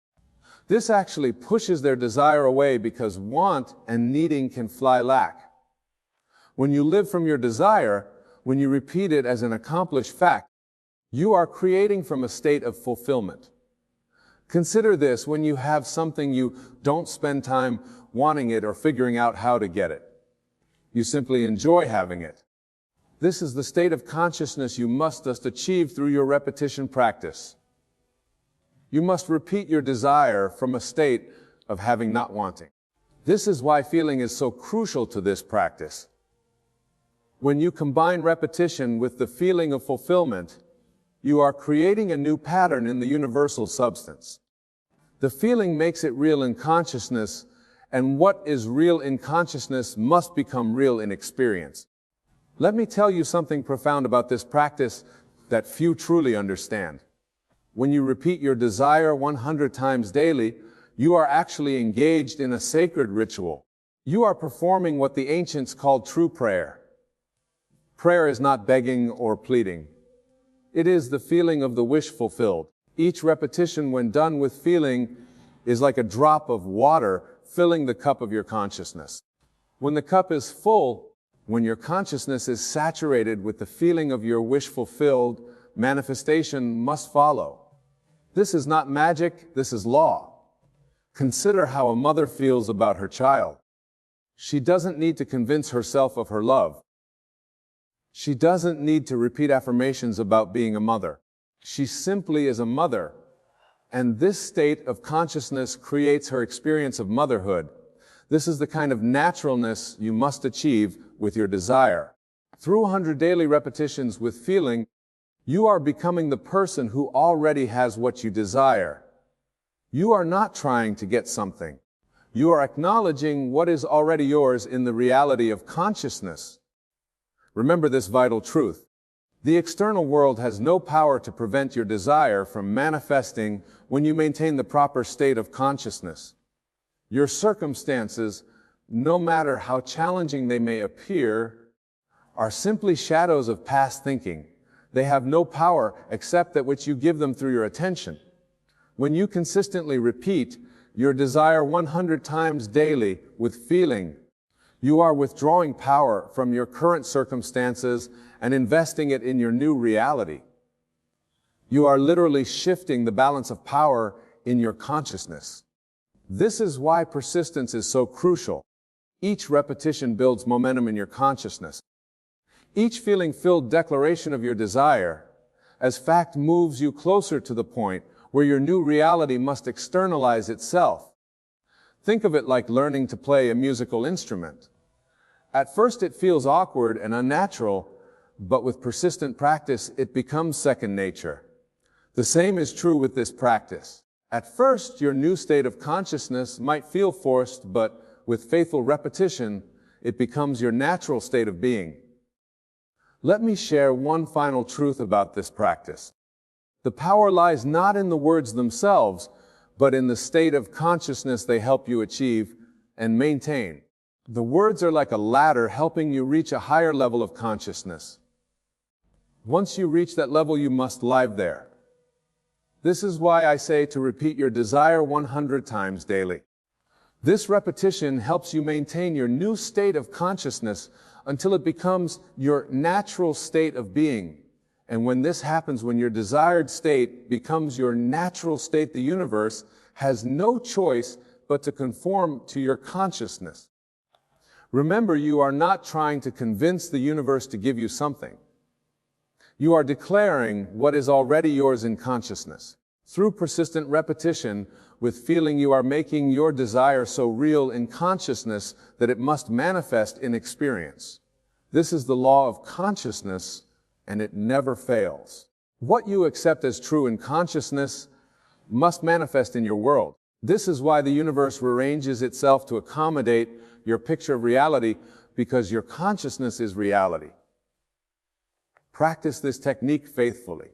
This actually pushes their desire away because want and needing can fly lack. When you live from your desire, when you repeat it as an accomplished fact, you are creating from a state of fulfillment. Consider this: when you have something, you don't spend time wanting it or figuring out how to get it. You simply enjoy having it. This is the state of consciousness you must thus achieve through your repetition practice. You must repeat your desire from a state of having not wanting. This is why feeling is so crucial to this practice. When you combine repetition with the feeling of fulfillment, you are creating a new pattern in the universal substance. The feeling makes it real in consciousness, and what is real in consciousness must become real in experience. Let me tell you something profound about this practice that few truly understand. When you repeat your desire 100 times daily, you are actually engaged in a sacred ritual. You are performing what the ancients called true prayer. Prayer is not begging or pleading. It is the feeling of the wish fulfilled. Each repetition, when done with feeling, is like a drop of water filling the cup of your consciousness. When the cup is full, when your consciousness is saturated with the feeling of your wish fulfilled, manifestation must follow. This is not magic, this is law. Consider how a mother feels about her child. She doesn't need to convince herself of her love. She doesn't need to repeat affirmations about being a mother. She simply is a mother, and this state of consciousness creates her experience of motherhood. This is the kind of naturalness you must achieve with your desire. Through 100 daily repetitions with feeling, you are becoming the person who already has what you desire. You are not trying to get something. You are acknowledging what is already yours in the reality of consciousness. Remember this vital truth. The external world has no power to prevent your desire from manifesting when you maintain the proper state of consciousness. Your circumstances, no matter how challenging they may appear, are simply shadows of past thinking. They have no power except that which you give them through your attention. When you consistently repeat your desire 100 times daily with feeling, you are withdrawing power from your current circumstances and investing it in your new reality. You are literally shifting the balance of power in your consciousness. This is why persistence is so crucial. Each repetition builds momentum in your consciousness. Each feeling-filled declaration of your desire, as fact, moves you closer to the point where your new reality must externalize itself. Think of it like learning to play a musical instrument. At first it feels awkward and unnatural, but with persistent practice it becomes second nature. The same is true with this practice. At first your new state of consciousness might feel forced, but with faithful repetition, it becomes your natural state of being. Let me share one final truth about this practice. The power lies not in the words themselves, but in the state of consciousness they help you achieve and maintain. The words are like a ladder helping you reach a higher level of consciousness. Once you reach that level, you must live there. This is why I say to repeat your desire 100 times daily. This repetition helps you maintain your new state of consciousness until it becomes your natural state of being. And when this happens, when your desired state becomes your natural state, the universe has no choice but to conform to your consciousness. Remember, you are not trying to convince the universe to give you something. You are declaring what is already yours in consciousness. Through persistent repetition, with feeling, you are making your desire so real in consciousness that it must manifest in experience. This is the law of consciousness, and it never fails. What you accept as true in consciousness must manifest in your world. This is why the universe rearranges itself to accommodate your picture of reality, because your consciousness is reality. Practice this technique faithfully.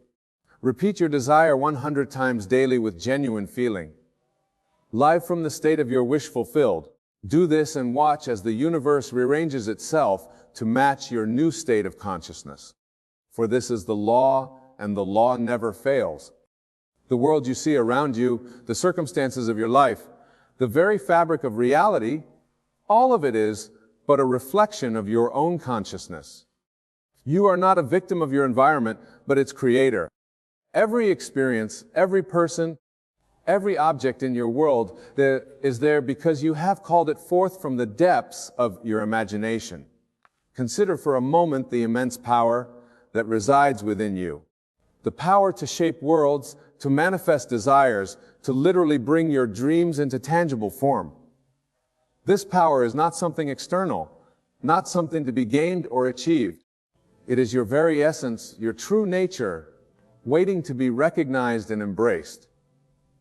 Repeat your desire 100 times daily with genuine feeling. Live from the state of your wish fulfilled. Do this and watch as the universe rearranges itself to match your new state of consciousness. For this is the law, and the law never fails. The world you see around you, the circumstances of your life, the very fabric of reality, all of it is but a reflection of your own consciousness. You are not a victim of your environment, but its creator. Every experience, every person, every object in your world is there because you have called it forth from the depths of your imagination. Consider for a moment the immense power that resides within you. The power to shape worlds, to manifest desires, to literally bring your dreams into tangible form. This power is not something external, not something to be gained or achieved. It is your very essence, your true nature, waiting to be recognized and embraced.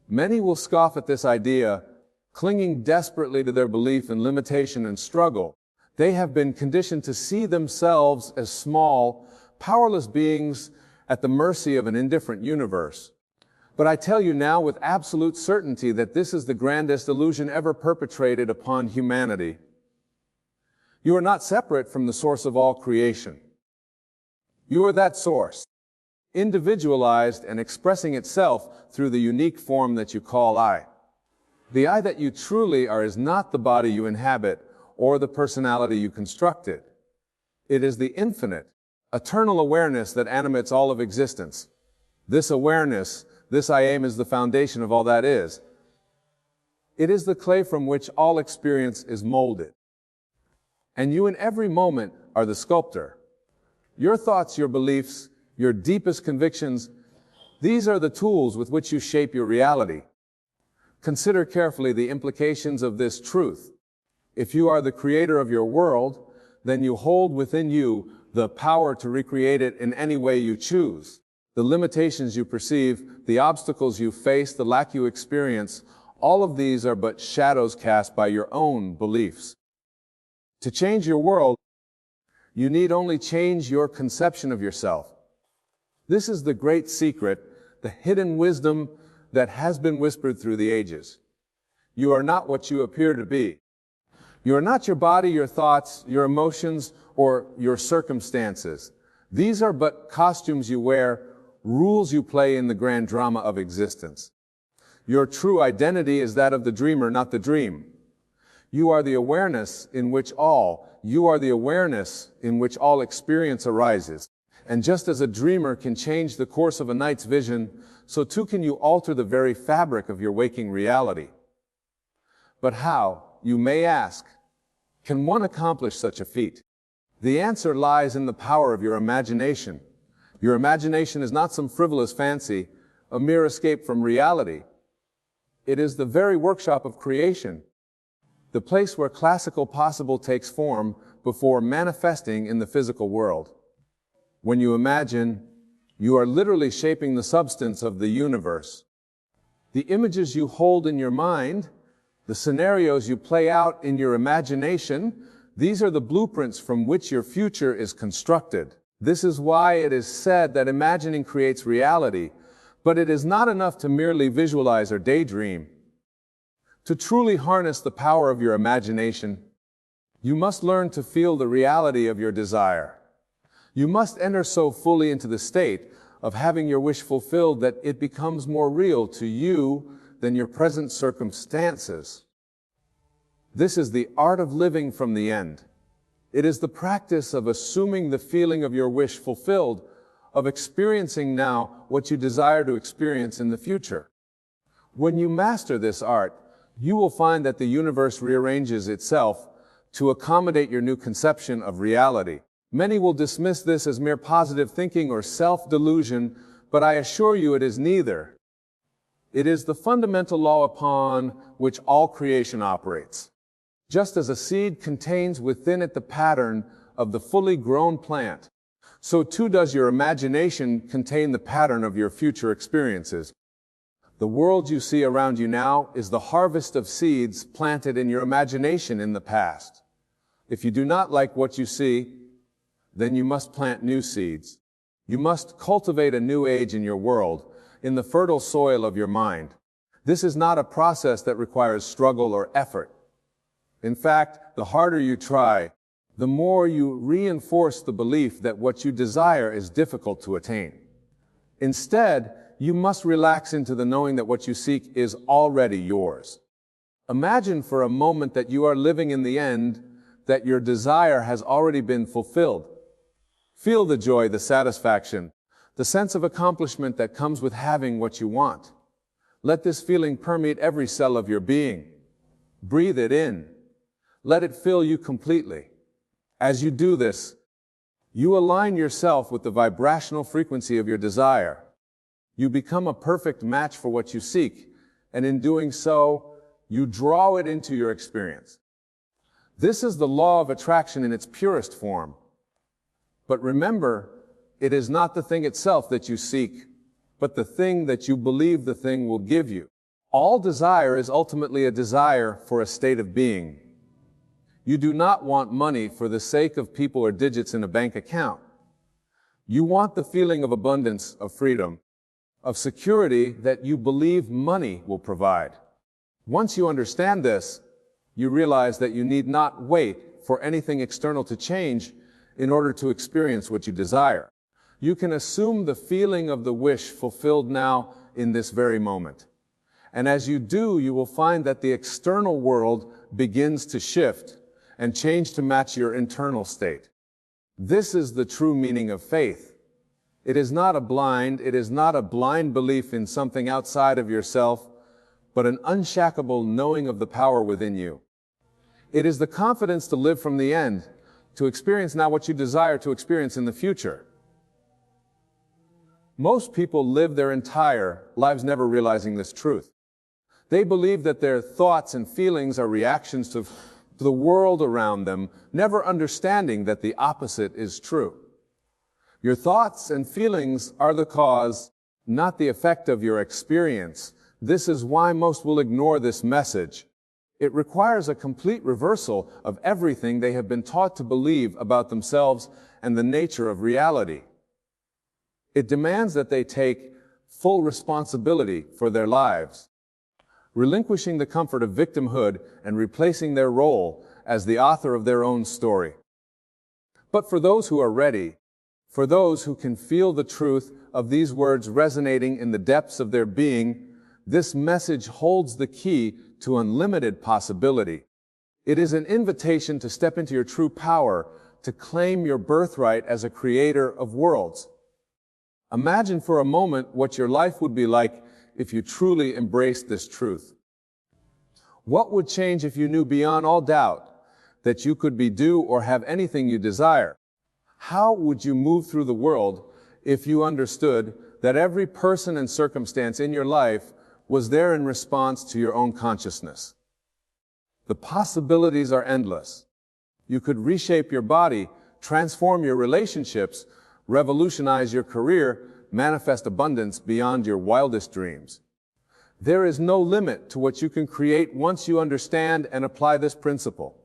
Many will scoff at this idea, clinging desperately to their belief in limitation and struggle. They have been conditioned to see themselves as small, powerless beings at the mercy of an indifferent universe. But I tell you now with absolute certainty that this is the grandest illusion ever perpetrated upon humanity. You are not separate from the source of all creation. You are that source, individualized and expressing itself through the unique form that you call I. The I that you truly are is not the body you inhabit or the personality you constructed. It is the infinite, eternal awareness that animates all of existence. This awareness, this I am, is the foundation of all that is. It is the clay from which all experience is molded. And you in every moment are the sculptor. Your thoughts, your beliefs, your deepest convictions, these are the tools with which you shape your reality. Consider carefully the implications of this truth. If you are the creator of your world, then you hold within you the power to recreate it in any way you choose. The limitations you perceive, the obstacles you face, the lack you experience, all of these are but shadows cast by your own beliefs. To change your world, you need only change your conception of yourself. This is the great secret, the hidden wisdom that has been whispered through the ages. You are not what you appear to be. You are not your body, your thoughts, your emotions, or your circumstances. These are but costumes you wear, rules you play in the grand drama of existence. Your true identity is that of the dreamer, not the dream. You are the awareness in which all experience arises. And just as a dreamer can change the course of a night's vision, so too can you alter the very fabric of your waking reality. But how, you may ask, can one accomplish such a feat? The answer lies in the power of your imagination. Your imagination is not some frivolous fancy, a mere escape from reality. It is the very workshop of creation, the place where classical possible takes form before manifesting in the physical world. When you imagine, you are literally shaping the substance of the universe. The images you hold in your mind, the scenarios you play out in your imagination, These are the blueprints from which your future is constructed. This is why it is said that imagining creates reality, but it is not enough to merely visualize or daydream. To truly harness the power of your imagination, you must learn to feel the reality of your desire. You must enter so fully into the state of having your wish fulfilled that it becomes more real to you than your present circumstances. This is the art of living from the end. It is the practice of assuming the feeling of your wish fulfilled, of experiencing now what you desire to experience in the future. When you master this art, you will find that the universe rearranges itself to accommodate your new conception of reality. Many will dismiss this as mere positive thinking or self-delusion, but I assure you it is neither. It is the fundamental law upon which all creation operates. Just as a seed contains within it the pattern of the fully grown plant, so too does your imagination contain the pattern of your future experiences. The world you see around you now is the harvest of seeds planted in your imagination in the past. If you do not like what you see, then you must plant new seeds. You must cultivate a new age in your world, in the fertile soil of your mind. This is not a process that requires struggle or effort. In fact, the harder you try, the more you reinforce the belief that what you desire is difficult to attain. Instead, you must relax into the knowing that what you seek is already yours. Imagine for a moment that you are living in the end, that your desire has already been fulfilled. Feel the joy, the satisfaction, the sense of accomplishment that comes with having what you want. Let this feeling permeate every cell of your being. Breathe it in. Let it fill you completely. As you do this, you align yourself with the vibrational frequency of your desire. You become a perfect match for what you seek, and in doing so, you draw it into your experience. This is the law of attraction in its purest form. But remember, it is not the thing itself that you seek, but the thing that you believe the thing will give you. All desire is ultimately a desire for a state of being. You do not want money for the sake of people or digits in a bank account. You want the feeling of abundance, of freedom, of security that you believe money will provide. Once you understand this, you realize that you need not wait for anything external to change in order to experience what you desire. You can assume the feeling of the wish fulfilled now in this very moment. And as you do, you will find that the external world begins to shift and change to match your internal state. This is the true meaning of faith. It is not a blind belief in something outside of yourself, but an unshakable knowing of the power within you. It is the confidence to live from the end, to experience now what you desire to experience in the future. Most people live their entire lives never realizing this truth. They believe that their thoughts and feelings are reactions to the world around them, never understanding that the opposite is true. Your thoughts and feelings are the cause, not the effect of your experience. This is why most will ignore this message. It requires a complete reversal of everything they have been taught to believe about themselves and the nature of reality. It demands that they take full responsibility for their lives, relinquishing the comfort of victimhood and replacing their role as the author of their own story. But for those who are ready, for those who can feel the truth of these words resonating in the depths of their being, this message holds the key to unlimited possibility. It is an invitation to step into your true power, to claim your birthright as a creator of worlds. Imagine for a moment what your life would be like if you truly embraced this truth. What would change if you knew beyond all doubt that you could be, do, or have anything you desire? How would you move through the world if you understood that every person and circumstance in your life was there in response to your own consciousness? The possibilities are endless. You could reshape your body, transform your relationships, revolutionize your career, manifest abundance beyond your wildest dreams. There is no limit to what you can create once you understand and apply this principle.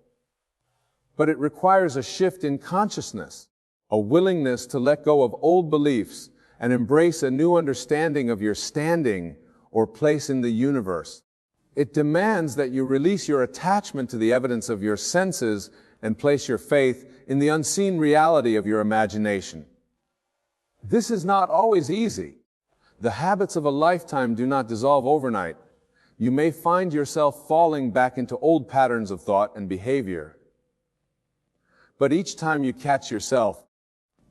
But it requires a shift in consciousness, a willingness to let go of old beliefs and embrace a new understanding of your standing or place in the universe. It demands that you release your attachment to the evidence of your senses and place your faith in the unseen reality of your imagination. This is not always easy. The habits of a lifetime do not dissolve overnight. You may find yourself falling back into old patterns of thought and behavior. But each time you catch yourself,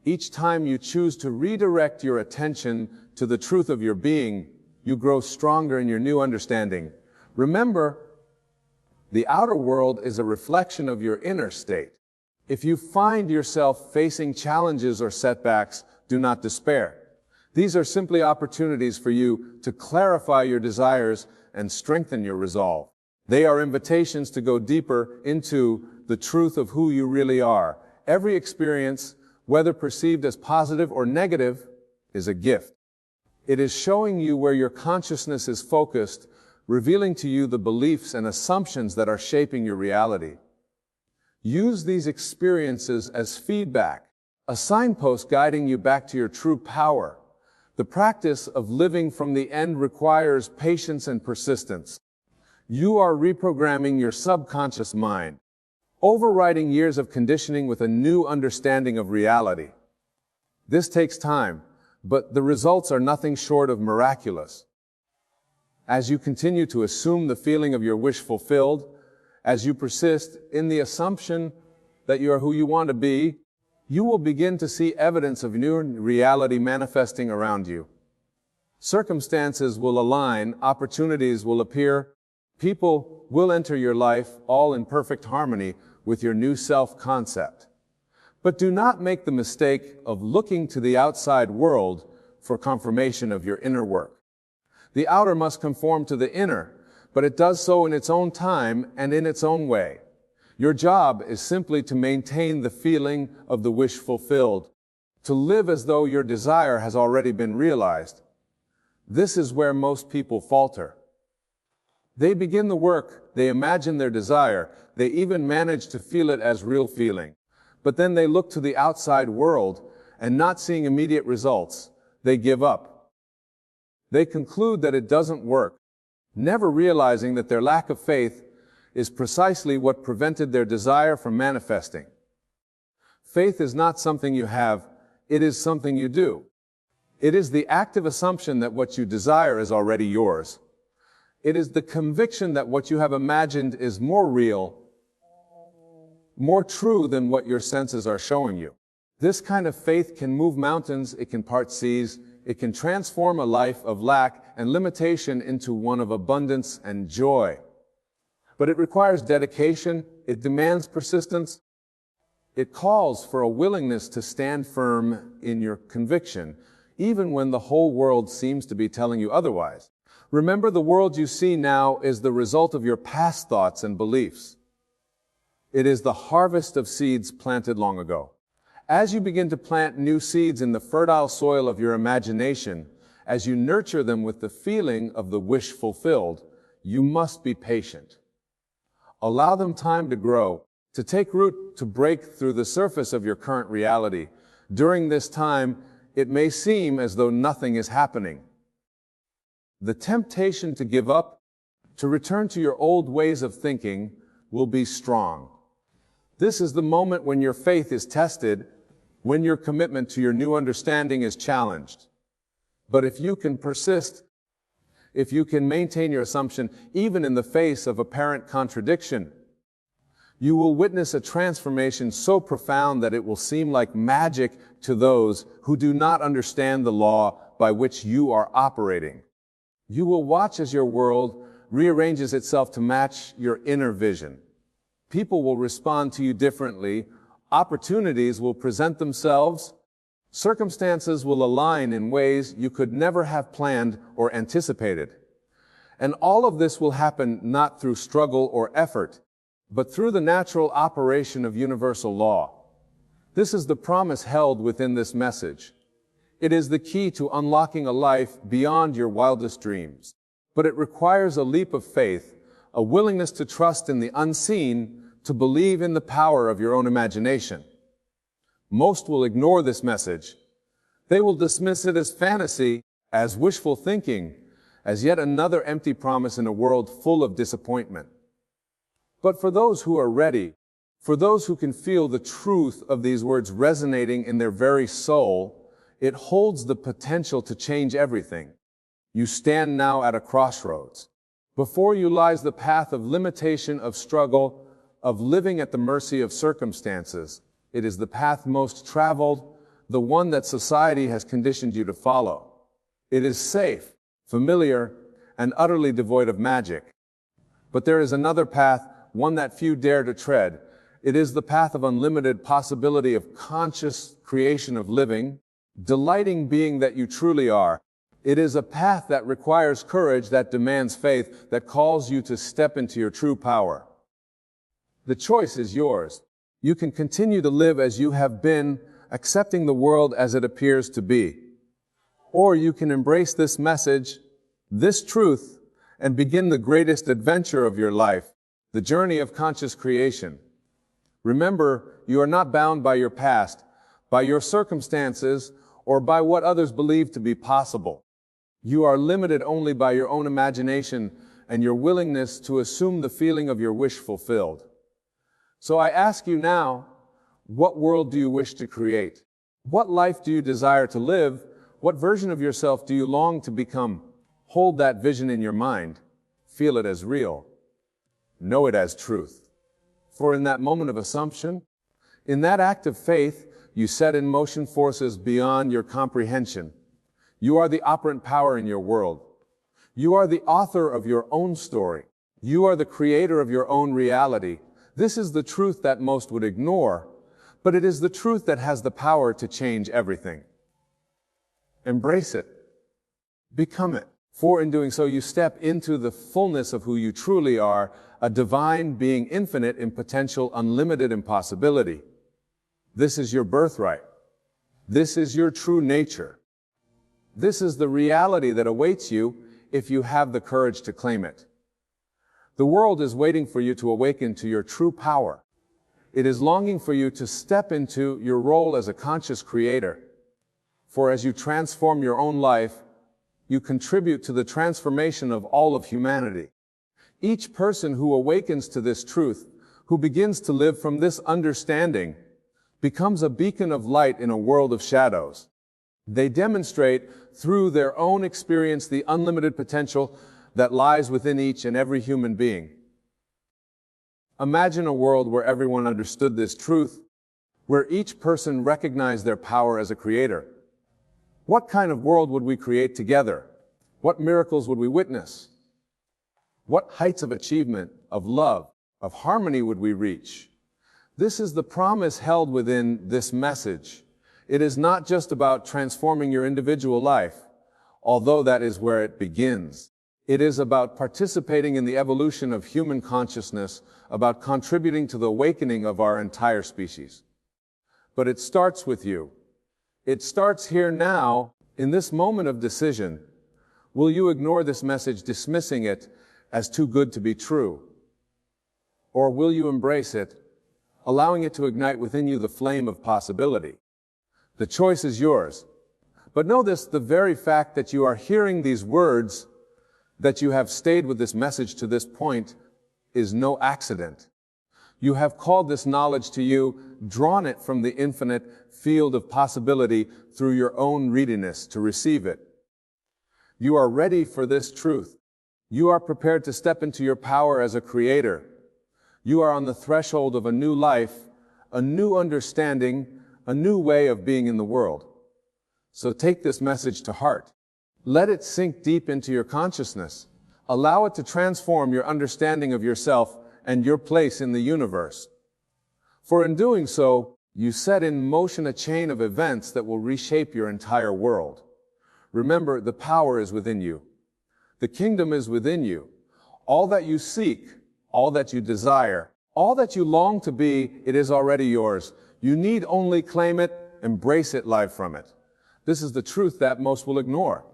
each time you choose to redirect your attention to the truth of your being, you grow stronger in your new understanding. Remember, the outer world is a reflection of your inner state. If you find yourself facing challenges or setbacks, do not despair. These are simply opportunities for you to clarify your desires and strengthen your resolve. They are invitations to go deeper into the truth of who you really are. Every experience, whether perceived as positive or negative, is a gift. It is showing you where your consciousness is focused, revealing to you the beliefs and assumptions that are shaping your reality. Use these experiences as feedback, a signpost guiding you back to your true power. The practice of living from the end requires patience and persistence. You are reprogramming your subconscious mind, overriding years of conditioning with a new understanding of reality. This takes time, but the results are nothing short of miraculous. As you continue to assume the feeling of your wish fulfilled, as you persist in the assumption that you are who you want to be, you will begin to see evidence of new reality manifesting around you. Circumstances will align, opportunities will appear, people will enter your life, all in perfect harmony with your new self-concept. But do not make the mistake of looking to the outside world for confirmation of your inner work. The outer must conform to the inner, but it does so in its own time and in its own way. Your job is simply to maintain the feeling of the wish fulfilled, to live as though your desire has already been realized. This is where most people falter. They begin the work, they imagine their desire, they even manage to feel it as real feeling. But then they look to the outside world, and not seeing immediate results, they give up. They conclude that it doesn't work, never realizing that their lack of faith is precisely what prevented their desire from manifesting. Faith is not something you have, it is something you do. It is the active assumption that what you desire is already yours. It is the conviction that what you have imagined is more real, more true than what your senses are showing you. This kind of faith can move mountains, it can part seas, it can transform a life of lack and limitation into one of abundance and joy. But it requires dedication, it demands persistence, it calls for a willingness to stand firm in your conviction, even when the whole world seems to be telling you otherwise. Remember, the world you see now is the result of your past thoughts and beliefs. It is the harvest of seeds planted long ago. As you begin to plant new seeds in the fertile soil of your imagination, as you nurture them with the feeling of the wish fulfilled, you must be patient. Allow them time to grow, to take root, to break through the surface of your current reality. During this time, it may seem as though nothing is happening. The temptation to give up, to return to your old ways of thinking, will be strong. This is the moment when your faith is tested, when your commitment to your new understanding is challenged. But if you can persist, if you can maintain your assumption even in the face of apparent contradiction, you will witness a transformation so profound that it will seem like magic to those who do not understand the law by which you are operating. You will watch as your world rearranges itself to match your inner vision. People will respond to you differently, opportunities will present themselves, circumstances will align in ways you could never have planned or anticipated. And all of this will happen not through struggle or effort, but through the natural operation of universal law. This is the promise held within this message. It is the key to unlocking a life beyond your wildest dreams. But it requires a leap of faith, a willingness to trust in the unseen, to believe in the power of your own imagination. Most will ignore this message. They will dismiss it as fantasy, as wishful thinking, as yet another empty promise in a world full of disappointment. But for those who are ready, for those who can feel the truth of these words resonating in their very soul, it holds the potential to change everything. You stand now at a crossroads. Before you lies the path of limitation, of struggle, of living at the mercy of circumstances. It is the path most traveled, the one that society has conditioned you to follow. It is safe, familiar, and utterly devoid of magic. But there is another path, one that few dare to tread. It is the path of unlimited possibility, of conscious creation, of living, delighting being that you truly are. It is a path that requires courage, that demands faith, that calls you to step into your true power. The choice is yours. You can continue to live as you have been, accepting the world as it appears to be. Or you can embrace this message, this truth, and begin the greatest adventure of your life, the journey of conscious creation. Remember, you are not bound by your past, by your circumstances, or by what others believe to be possible. You are limited only by your own imagination and your willingness to assume the feeling of your wish fulfilled. So I ask you now, what world do you wish to create? What life do you desire to live? What version of yourself do you long to become? Hold that vision in your mind. Feel it as real. Know it as truth. For in that moment of assumption, in that act of faith, you set in motion forces beyond your comprehension. You are the operant power in your world. You are the author of your own story. You are the creator of your own reality. This is the truth that most would ignore, but it is the truth that has the power to change everything. Embrace it. Become it. For in doing so, you step into the fullness of who you truly are, a divine being, infinite in potential, unlimited in possibility. This is your birthright. This is your true nature. This is the reality that awaits you if you have the courage to claim it. The world is waiting for you to awaken to your true power. It is longing for you to step into your role as a conscious creator. For as you transform your own life, you contribute to the transformation of all of humanity. Each person who awakens to this truth, who begins to live from this understanding, becomes a beacon of light in a world of shadows. They demonstrate through their own experience the unlimited potential that lies within each and every human being. Imagine a world where everyone understood this truth, where each person recognized their power as a creator. What kind of world would we create together? What miracles would we witness? What heights of achievement, of love, of harmony would we reach? This is the promise held within this message. It is not just about transforming your individual life, although that is where it begins. It is about participating in the evolution of human consciousness, about contributing to the awakening of our entire species. But it starts with you. It starts here now, in this moment of decision. Will you ignore this message, dismissing it as too good to be true? Or will you embrace it, allowing it to ignite within you the flame of possibility? The choice is yours. But know this, the very fact that you are hearing these words, that you have stayed with this message to this point, is no accident. You have called this knowledge to you, drawn it from the infinite field of possibility through your own readiness to receive it. You are ready for this truth. You are prepared to step into your power as a creator. You are on the threshold of a new life, a new understanding, a new way of being in the world. So take this message to heart. Let it sink deep into your consciousness. Allow it to transform your understanding of yourself and your place in the universe. For in doing so, you set in motion a chain of events that will reshape your entire world. Remember, the power is within you. The kingdom is within you. All that you seek, all that you desire, all that you long to be, it is already yours. You need only claim it, embrace it, live from it. This is the truth that most will ignore.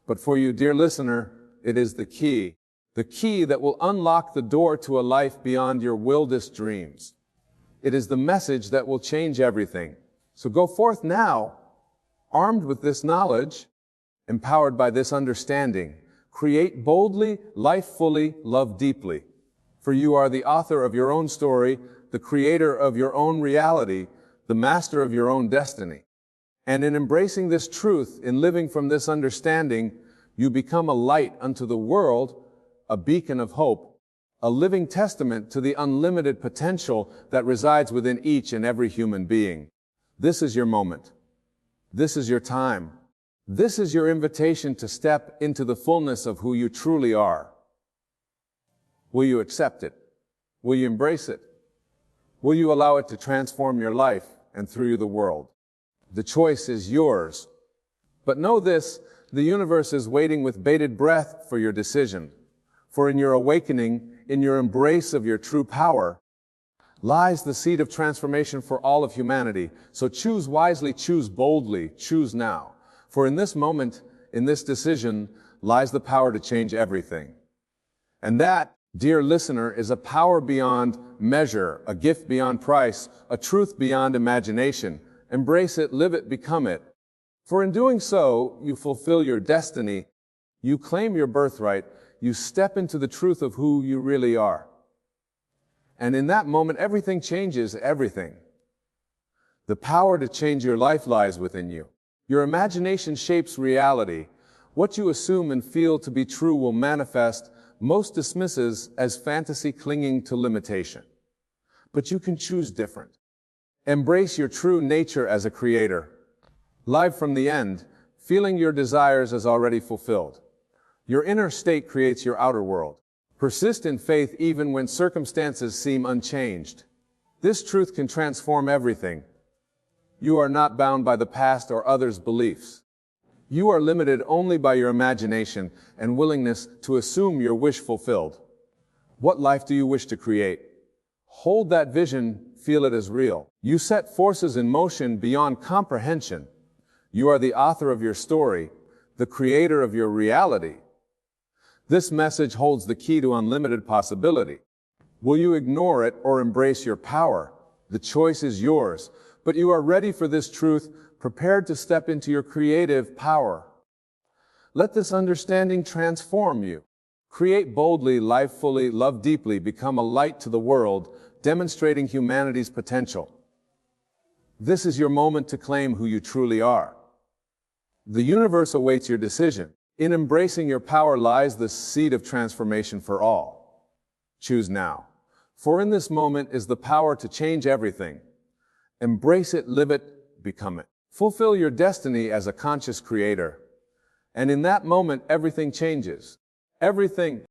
But for you, dear listener, it is the key. the key that will unlock the door to a life beyond your wildest dreams. It is the message that will change everything. So go forth now, armed with this knowledge, empowered by this understanding. Create boldly, life fully, love deeply. For you are the author of your own story, the creator of your own reality, the master of your own destiny. And in embracing this truth, in living from this understanding, you become a light unto the world, a beacon of hope, a living testament to the unlimited potential that resides within each and every human being. This is your moment. This is your time. This is your invitation to step into the fullness of who you truly are. Will you accept it? Will you embrace it? Will you allow it to transform your life and through you the world? The choice is yours. But know this, the universe is waiting with bated breath for your decision. For in your awakening, in your embrace of your true power, lies the seed of transformation for all of humanity. So choose wisely, choose boldly, choose now. For in this moment, in this decision, lies the power to change everything. And that, dear listener, is a power beyond measure, a gift beyond price, a truth beyond imagination. Embrace it, live it, become it. For in doing so, you fulfill your destiny, you claim your birthright, you step into the truth of who you really are. And in that moment, everything changes, everything. The power to change your life lies within you. Your imagination shapes reality. What you assume and feel to be true will manifest. Most dismisses as fantasy clinging to limitation. But you can choose different. Embrace your true nature as a creator. Live from the end, feeling your desires as already fulfilled. Your inner state creates your outer world. Persist in faith even when circumstances seem unchanged. This truth can transform everything. You are not bound by the past or others' beliefs. You are limited only by your imagination and willingness to assume your wish fulfilled. What life do you wish to create? Hold that vision, feel it as real. You set forces in motion beyond comprehension. You are the author of your story, the creator of your reality. This message holds the key to unlimited possibility. Will you ignore it or embrace your power? The choice is yours, but you are ready for this truth, prepared to step into your creative power. Let this understanding transform you. Create boldly, live fully, love deeply, become a light to the world, demonstrating humanity's potential. This is your moment to claim who you truly are. The universe awaits your decision. In embracing your power lies the seed of transformation for all. Choose now. For in this moment is the power to change everything. Embrace it, live it, become it. Fulfill your destiny as a conscious creator. And in that moment, everything changes. Everything.